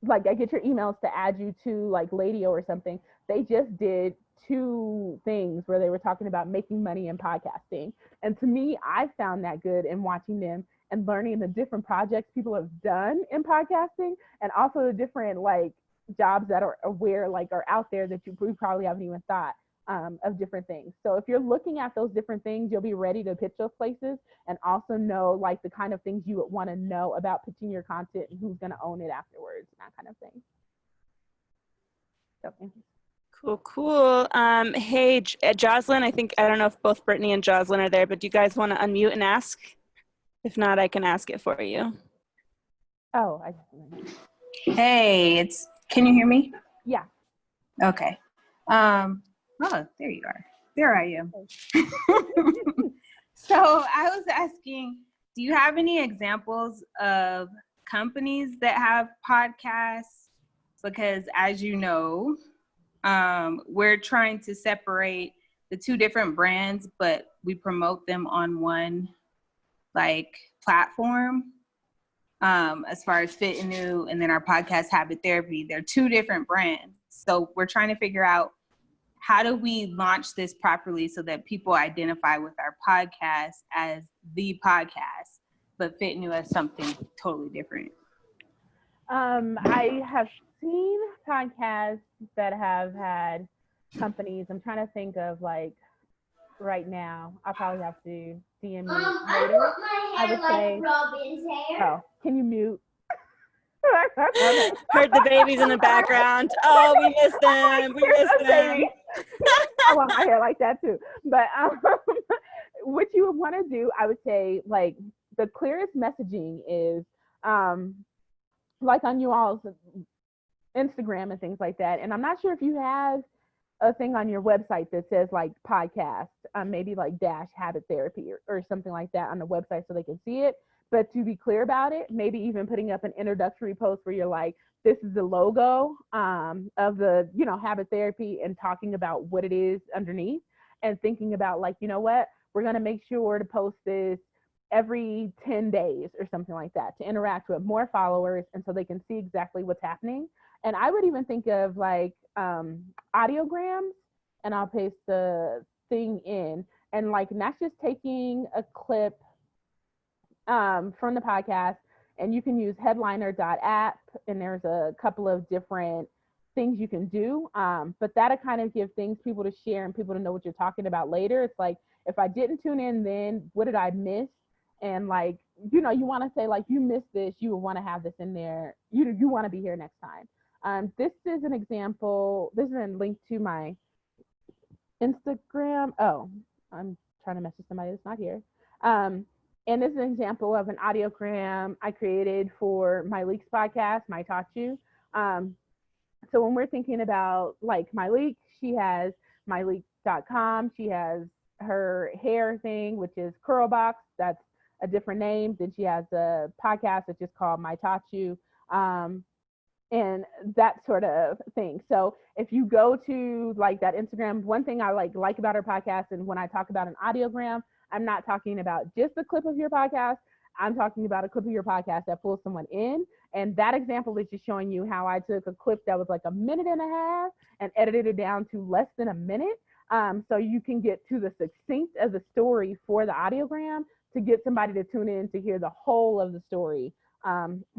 like I get your emails to add you to like Ladio or something, they just did 2 things where they were talking about making money in podcasting. And to me, I found that good in watching them and learning the different projects people have done in podcasting, and also the different like jobs that are aware, like, are out there that you probably haven't even thought of different things. So if you're looking at those different things, you'll be ready to pitch those places, and also know like the kind of things you would want to know about pitching your content and who's going to own it afterwards, and that kind of thing. So thank you.
Cool. Hey, Jocelyn, I don't know if both Brittany and Jocelyn are there, but do you guys want to unmute and ask? If not, I can ask it for you.
Oh,
Hey, can you hear me?
Yeah.
Okay. Oh, there you are. There I am. So I was asking, do you have any examples of companies that have podcasts? Because as you know, we're trying to separate the 2 different brands, but we promote them on one like platform. As far as Fit and New, and then our podcast Habit Therapy, they're 2 different brands. So we're trying to figure out, how do we launch this properly so that people identify with our podcast as the podcast, but Fit New as something totally different?
I have seen podcasts that have had companies. I'm trying to think of, like, right now. I'll probably have to DM you later. I would say, Robin's hair. Oh, can you mute?
Heard the babies in the background. Oh, we missed them. We missed them.
I want my hair like that too. But what you would want to do, I would say, like, the clearest messaging is like on you all's Instagram and things like that. And I'm not sure if you have a thing on your website that says like podcast, maybe like dash habit therapy or something like that on the website so they can see it. But to be clear about it, maybe even putting up an introductory post where you're like, this is the logo of the, habit therapy, and talking about what it is underneath, and thinking about like, you know what, we're going to make sure to post this every 10 days or something like that to interact with more followers and so they can see exactly what's happening. And I would even think of like audiograms, and I'll paste the thing in, and like not just taking a clip from the podcast, and you can use headliner.app, and there's a couple of different things you can do, but that'll kind of give things people to share and people to know what you're talking about later. It's like, if I didn't tune in then, what did I miss? And like, you want to say like, you missed this, you would want to have this in there, you want to be here next time. This is an example, this is a link to my Instagram. Oh, I'm trying to message somebody that's not here. And this is an example of an audiogram I created for my Leaks podcast, My Taught You. So when we're thinking about like my Leak, she has myleak.com. She has her hair thing, which is Curlbox. That's a different name. Then she has a podcast that's just called My Taught You. And that sort of thing. So if you go to like that Instagram, one thing I like about her podcast, and when I talk about an audiogram, I'm not talking about just a clip of your podcast. I'm talking about a clip of your podcast that pulls someone in. And that example is just showing you how I took a clip that was like a minute and a half and edited it down to less than a minute. So you can get to the succinct of the story for the audiogram to get somebody to tune in to hear the whole of the story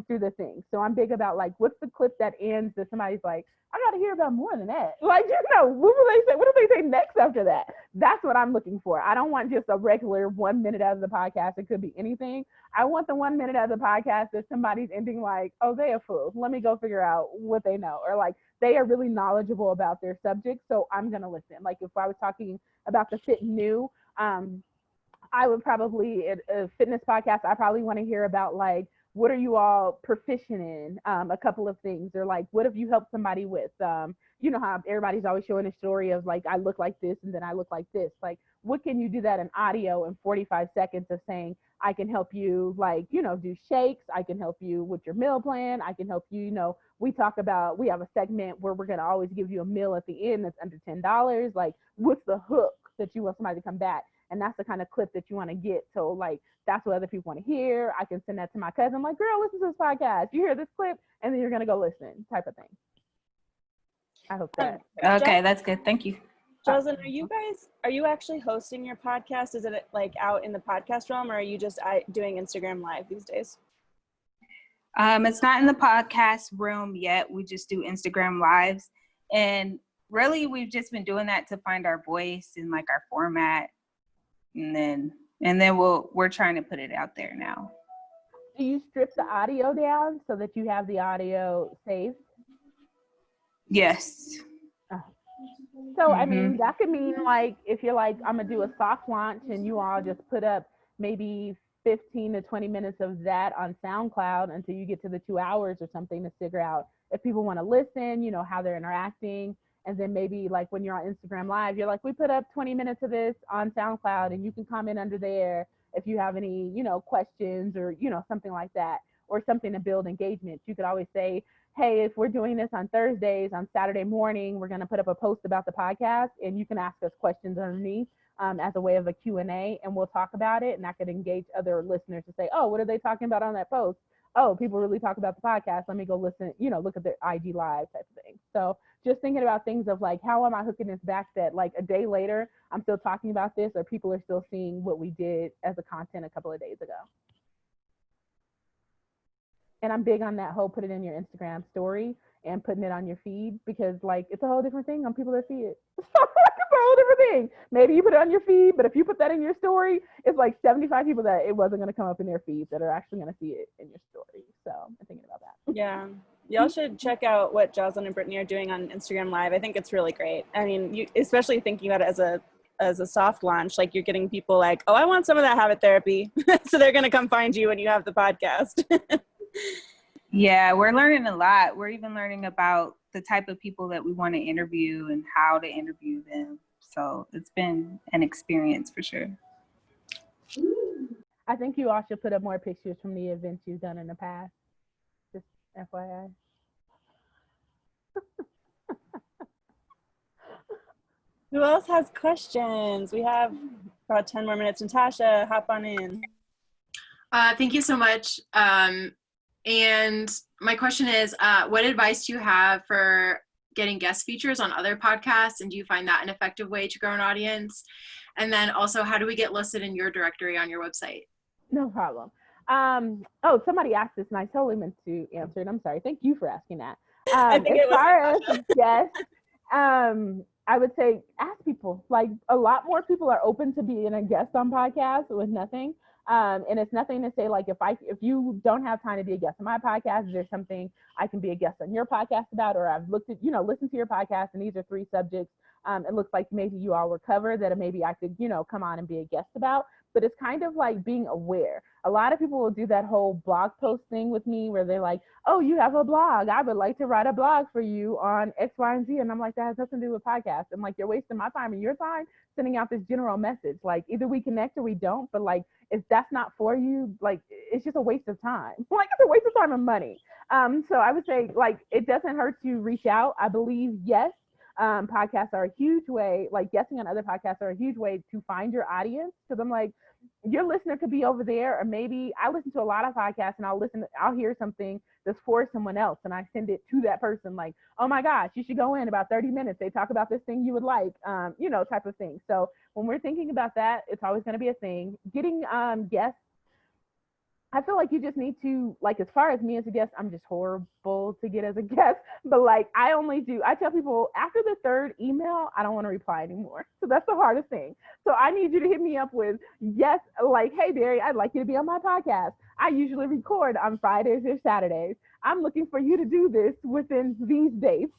through the thing. So I'm big about like, what's the clip that ends that somebody's like, I got to hear about more than that. Like, what will they say? What do they say next after that? That's what I'm looking for. I don't want just a regular 1 minute out of the podcast. It could be anything. I want the 1 minute out of the podcast that somebody's ending like, oh, they a fool. Let me go figure out what they know. Or like, they are really knowledgeable about their subject, so I'm going to listen. Like if I was talking about the fit new, I would probably, at a fitness podcast, I probably want to hear about like, what are you all proficient in? A couple of things, or like, what have you helped somebody with? You know how everybody's always showing a story of like, I look like this and then I look like this. Like, what can you do that in audio in 45 seconds of saying, I can help you like, do shakes. I can help you with your meal plan. I can help you, we have a segment where we're going to always give you a meal at the end that's under $10. Like, what's the hook that you want somebody to come back? And that's the kind of clip that you want to get. So like, that's what other people want to hear. I can send that to my cousin. I'm like, girl, listen to this podcast. You hear this clip, and then you're going to go listen, type of thing. I hope that.
Okay, that's good. Thank you.
Jocelyn, are you actually hosting your podcast? Is it like out in the podcast realm, or are you just doing Instagram Live these days?
It's not in the podcast realm yet. We just do Instagram Lives. And really, we've just been doing that to find our voice and like our format. And then we're trying to put it out there now.
Do you strip the audio down so that you have the audio saved?
Yes.
So, I mean, that could mean like, if you're like, I'm gonna do a soft launch and you all just put up maybe 15 to 20 minutes of that on SoundCloud until you get to the 2 hours or something to figure out if people want to listen, how they're interacting. And then maybe like when you're on Instagram Live, you're like, we put up 20 minutes of this on SoundCloud and you can comment under there if you have any, questions or, something like that, or something to build engagement. You could always say, hey, if we're doing this on Thursdays, on Saturday morning, we're going to put up a post about the podcast and you can ask us questions underneath as a way of a Q&A, and we'll talk about it. And that could engage other listeners to say, oh, what are they talking about on that post? Oh, people really talk about the podcast. Let me go listen, look at their IG Live type of thing. So just thinking about things of like, how am I hooking this back that like a day later, I'm still talking about this, or people are still seeing what we did as a content a couple of days ago. And I'm big on that whole put it in your Instagram story and putting it on your feed, because like, it's a whole different thing on people that see it. It's a whole different thing. Maybe you put it on your feed, but if you put that in your story, it's like 75 people that it wasn't going to come up in their feed that are actually going to see it in your story. So I'm thinking about that.
Yeah. Y'all should check out what Jocelyn and Brittany are doing on Instagram Live. I think it's really great. I mean, you, especially thinking about it as a soft launch, like you're getting people like, oh, I want some of that habit therapy. So they're going to come find you when you have the podcast.
Yeah, we're learning a lot. We're even learning about the type of people that we want to interview and how to interview them. So it's been an experience for sure.
I think you all should put up more pictures from the events you've done in the past. Just FYI.
Who else has questions? We have about 10 more minutes. Natasha, hop on in.
Thank you so much. And my question is, what advice do you have for getting guest features on other podcasts? And do you find that an effective way to grow an audience? And then also, how do we get listed in your directory on your website?
No problem. Oh, somebody asked this and I totally meant to answer it. I'm sorry. Thank you for asking that.
I think
as far as guests, I would say ask people. Like, a lot more people are open to being a guest on podcasts with nothing. And it's nothing to say, like, if you don't have time to be a guest on my podcast, is there something I can be a guest on your podcast about? Or I've listened to your podcast and these are 3 subjects. It looks like maybe you all were covered that maybe I could, come on and be a guest about. But it's kind of like being aware. A lot of people will do that whole blog post thing with me where they're like, oh, you have a blog. I would like to write a blog for you on X, Y, and Z. And I'm like, that has nothing to do with podcasts. I'm like, you're wasting my time and your time sending out this general message. Like, either we connect or we don't. But like, if that's not for you, like, it's just a waste of time. Like, it's a waste of time and money. So I would say, like, it doesn't hurt to reach out. I believe, yes, podcasts are a huge way, like guesting on other podcasts are a huge way to find your audience. Because I'm like, your listener could be over there, or maybe I listen to a lot of podcasts and I'll hear something that's for someone else and I send it to that person, like, oh my gosh, you should go in about 30 minutes. They talk about this thing you would like, type of thing. So when we're thinking about that, it's always going to be a thing. Getting guests, I feel like you just need to, like, as far as me as a guest, I'm just horrible to get as a guest. But like, I tell people after the 3rd email, I don't want to reply anymore. So that's the hardest thing. So I need you to hit me up with, yes, like, hey, Barry, I'd like you to be on my podcast. I usually record on Fridays or Saturdays. I'm looking for you to do this within these dates.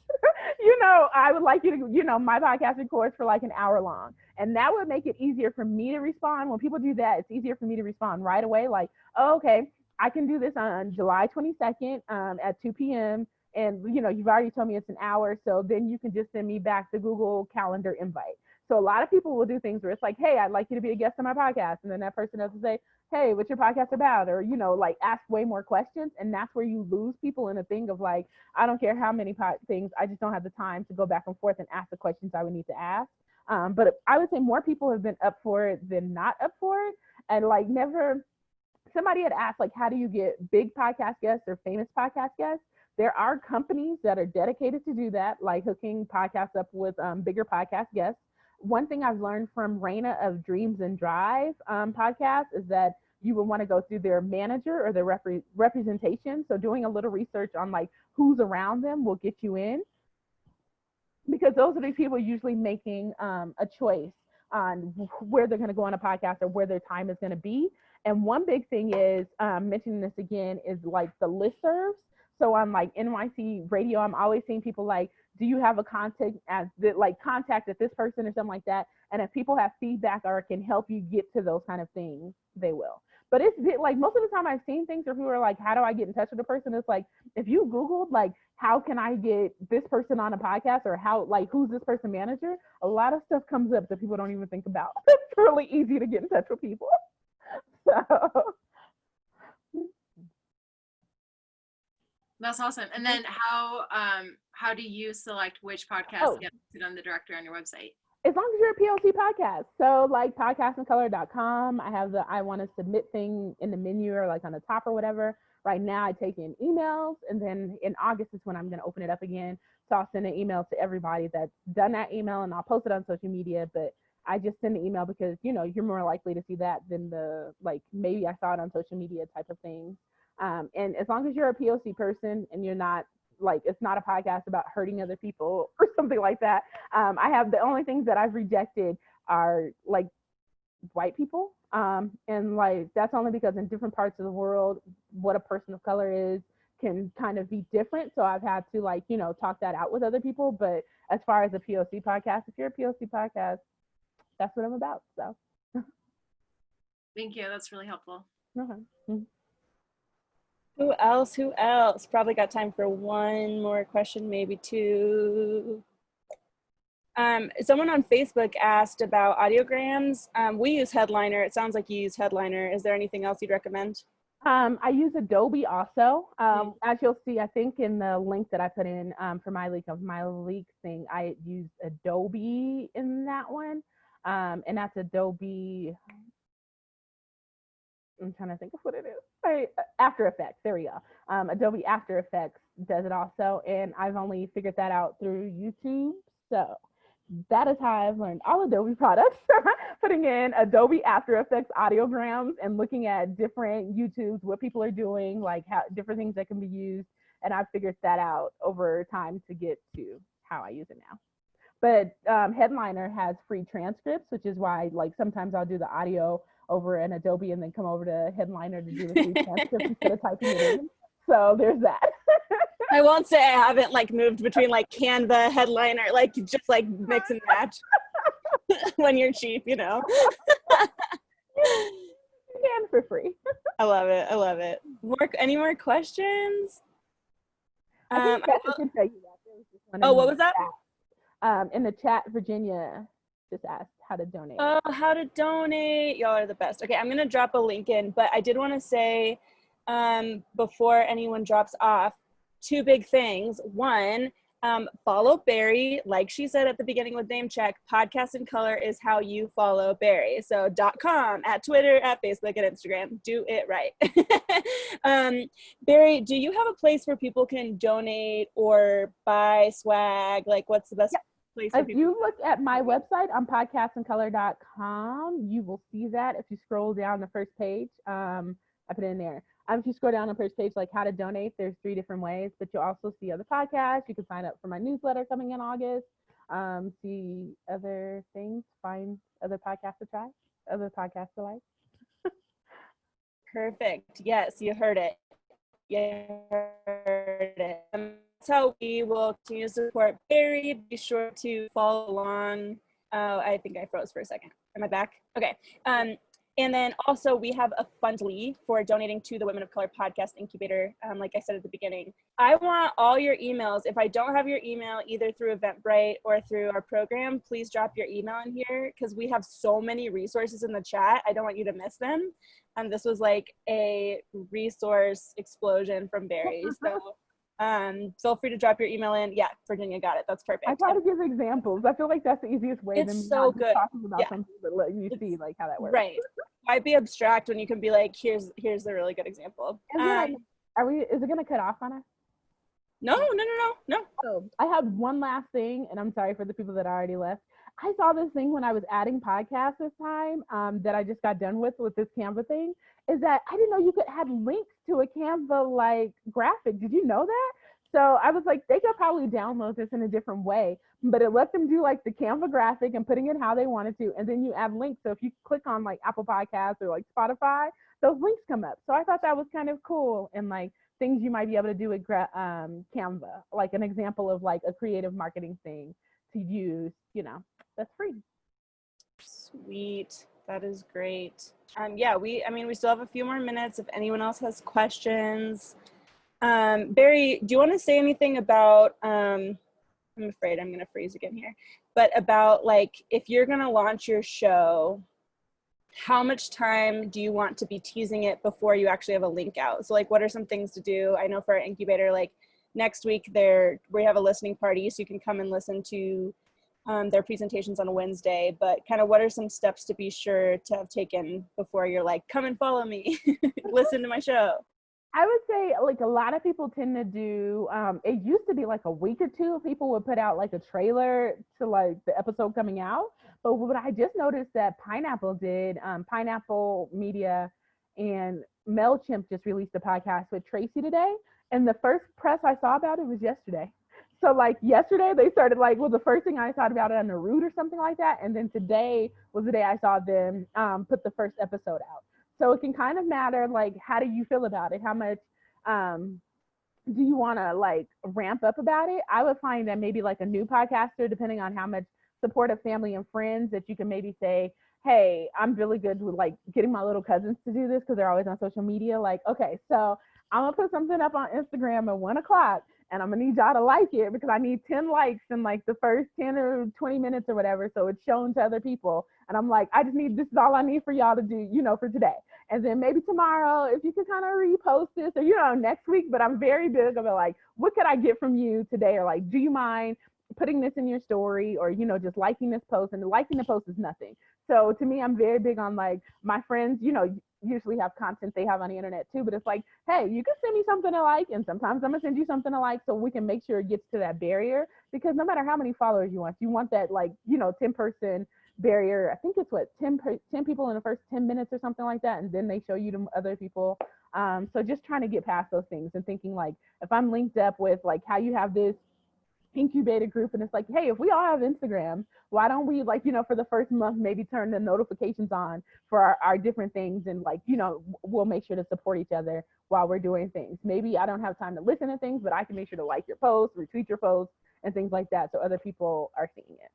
I would like you to, my podcast records for like an hour long. And that would make it easier for me to respond. When people do that, it's easier for me to respond right away. Like, oh, okay, I can do this on July 22nd at 2 p.m. And, you've already told me it's an hour. So then you can just send me back the Google Calendar invite. So a lot of people will do things where it's like, hey, I'd like you to be a guest on my podcast. And then that person has to say, hey, what's your podcast about? Or, like, ask way more questions. And that's where you lose people in a thing of like, I don't care how many things, I just don't have the time to go back and forth and ask the questions I would need to ask. But I would say more people have been up for it than not up for it. And like, somebody had asked, like, how do you get big podcast guests or famous podcast guests? There are companies that are dedicated to do that, like hooking podcasts up with bigger podcast guests. One thing I've learned from Raina of Dreams and Drive podcast is that you would want to go through their manager or their representation. So doing a little research on like who's around them will get you in, because those are the people usually making a choice on where they're going to go on a podcast or where their time is going to be. And one big thing is, mentioning this again, is like the listservs. So on like NYC radio, I'm always seeing people like, do you have a contact at this person or something like that? And if people have feedback or can help you get to those kind of things, they will. But it's like, most of the time I've seen things where people are like, how do I get in touch with a person? It's like, if you Googled like, how can I get this person on a podcast, or how, like, who's this person manager? A lot of stuff comes up that people don't even think about. It's really easy to get in touch with people. So.
That's awesome. And then how do you select which podcast get listed on the directory on your website?
As long as you're a PLC podcast. So like podcastingcolor.com, I have the I want to submit thing in the menu or like on the top or whatever. Right now I take in emails, and then in August is when I'm going to open it up again. So I'll send an email to everybody that's done that email, and I'll post it on social media. But I just send the email because, you're more likely to see that than the, like, maybe I saw it on social media type of thing. And as long as you're a POC person and you're not, like, it's not a podcast about hurting other people or something like that. I have, the only things that I've rejected are like white people. And like, that's only because in different parts of the world, what a person of color is can kind of be different. So I've had to, like, talk that out with other people. But as far as a POC podcast, if you're a POC podcast, that's what I'm about. So.
Thank you. That's really helpful.
Okay. Mm-hmm.
Who else? Who else? Probably got time for one more question, maybe two. Someone on Facebook asked about audiograms. We use Headliner. It sounds like you use Headliner. Is there anything else you'd recommend?
I use Adobe also. As you'll see, I think in the link that I put in for my leak thing, I used Adobe in that one. And that's Adobe. I'm trying to think of what it is. After Effects. There we go. Adobe After Effects does it also. And I've only figured that out through YouTube. So that is how I've learned all Adobe products, putting in Adobe After Effects audiograms and looking at different YouTubes, what people are doing, like how different things that can be used. And I've figured that out over time to get to how I use it now. But Headliner has free transcripts, which is why like sometimes I'll do the audio over an Adobe and then come over to Headliner to do the free transcript instead of typing it in. So there's that.
I won't say I haven't like moved between like Canva, Headliner, like just like mix and match when you're cheap, you know.
And for free.
I love it. I love it. Any more questions?
I think Beth can tell you that. There was just one
what was that?
In the chat, Virginia just asked how to donate.
Oh, how to donate. Y'all are the best. Okay, I'm going to drop a link in, but I did want to say before anyone drops off, two big things. One, follow Barry. Like she said at the beginning with name check, Podcast in Color is how you follow Barry. So .com, at Twitter, at Facebook, at Instagram. Do it right. Barry, do you have a place where people can donate or buy swag? Like what's the best place for
if
people?
You look at my website on podcastincolor.com, you will see that. If you scroll down the first page, I put it in there. If you scroll down the first page, like how to donate, there's 3 different ways, but you'll also see other podcasts. You can sign up for my newsletter coming in August, see other things, find other podcasts to try, other podcasts to like.
Perfect. Yes, you heard it. You heard it. That's how we will continue to support Barry. Be sure to follow along. I think I froze for a second. Am I back? Okay. And then also we have a Fundly for donating to the Women of Color Podcast Incubator. Like I said at the beginning, I want all your emails. If I don't have your email either through Eventbrite or through our program, please drop your email in here because we have so many resources in the chat. I don't want you to miss them. This was like a resource explosion from Barry. So feel free to drop your email in. Yeah, Virginia got it. That's perfect.
I try to give examples. I feel like that's the easiest way.
It's so good.
Talking about something, but let you see like how that works.
Right. Might be abstract when you can be like, here's a really good example.
Is it gonna cut off on us?
No.
Oh, I have one last thing, and I'm sorry for the people that already left. I saw this thing when I was adding podcasts this time that I just got done with this Canva thing, is that I didn't know you could add links to a Canva like graphic. Did you know that? So I was like, they could probably download this in a different way, but it let them do like the Canva graphic and putting it how they wanted to. And then you add links. So if you click on like Apple Podcasts or like Spotify, those links come up. So I thought that was kind of cool and like things you might be able to do with Canva, like an example of like a creative marketing thing to use, that's free.
Sweet. That is great. Yeah, we still have a few more minutes if anyone else has questions. Barry, do you want to say anything about, I'm afraid I'm going to freeze again here, but about like, if you're going to launch your show, how much time do you want to be teasing it before you actually have a link out? So like, what are some things to do? I know for our incubator, like next week we have a listening party, so you can come and listen to their presentations on a Wednesday, but kind of what are some steps to be sure to have taken before you're like, come and follow me, listen to my show?
I would say like a lot of people tend to do, it used to be like a week or two, people would put out like a trailer to like the episode coming out. But what I just noticed that Pineapple did, Pineapple Media and MailChimp just released a podcast with Tracy today. And the first press I saw about it was yesterday. So like yesterday they started like, well, the first thing I thought about it on the route or something like that. And then today was the day I saw them put the first episode out. So it can kind of matter, like, how do you feel about it? How much do you want to like ramp up about it? I would find that maybe like a new podcaster, depending on how much support of family and friends, that you can maybe say, hey, I'm really good with like getting my little cousins to do this because they're always on social media. Like, okay, so I'm gonna put something up on Instagram at 1 o'clock and I'm gonna need y'all to like it because I need 10 likes in like the first 10 or 20 minutes or whatever. So it's shown to other people. And I'm like, this is all I need for y'all to do, for today. And then maybe tomorrow, if you could kind of repost this or, next week, but I'm very big about like, what could I get from you today? Or like, do you mind putting this in your story or, just liking this post? And liking the post is nothing. So to me, I'm very big on like my friends, usually have content they have on the internet too, but it's like, hey, you can send me something to like, and sometimes I'm gonna send you something to like so we can make sure it gets to that barrier, because no matter how many followers you want that like, 10-person barrier. I think it's 10 people in the first 10 minutes or something like that, and then they show you to other people. So just trying to get past those things and thinking like, if I'm linked up with like how you have this incubated group and it's like, hey, if we all have Instagram, why don't we like, for the first month maybe turn the notifications on for our different things, and like, we'll make sure to support each other while we're doing things. Maybe I don't have time to listen to things, but I can make sure to like your posts, retweet your posts, and things like that, so other people are seeing it.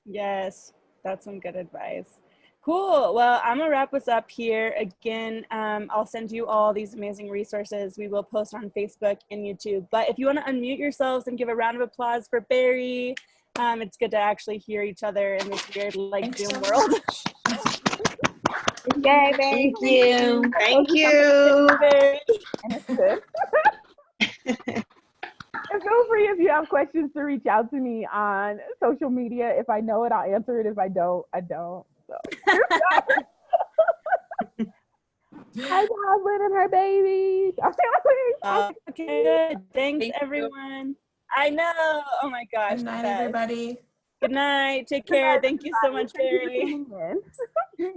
Yes, that's some good advice. Cool. Well, I'm gonna wrap us up here. Again, I'll send you all these amazing resources. We will post on Facebook and YouTube. But if you want to unmute yourselves and give a round of applause for Barry, it's good to actually hear each other in this weird like Zoom world.
Yay, Barry.
Thank you.
Thank you.
And it's good. And feel free, if you have questions, to reach out to me on social media. If I know it, I'll answer it. If I don't, I don't. So. Hi, Jocelyn and her baby.
Okay, good. Thanks, everyone. I know. Oh my gosh.
Good night, everybody.
Good night. Take care. Thank you so much, Barry.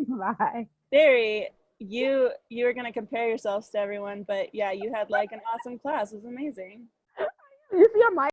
Bye.
Barry, you were gonna compare yourselves to everyone, but yeah, you had like an awesome class. It was amazing.
You see, I'm like,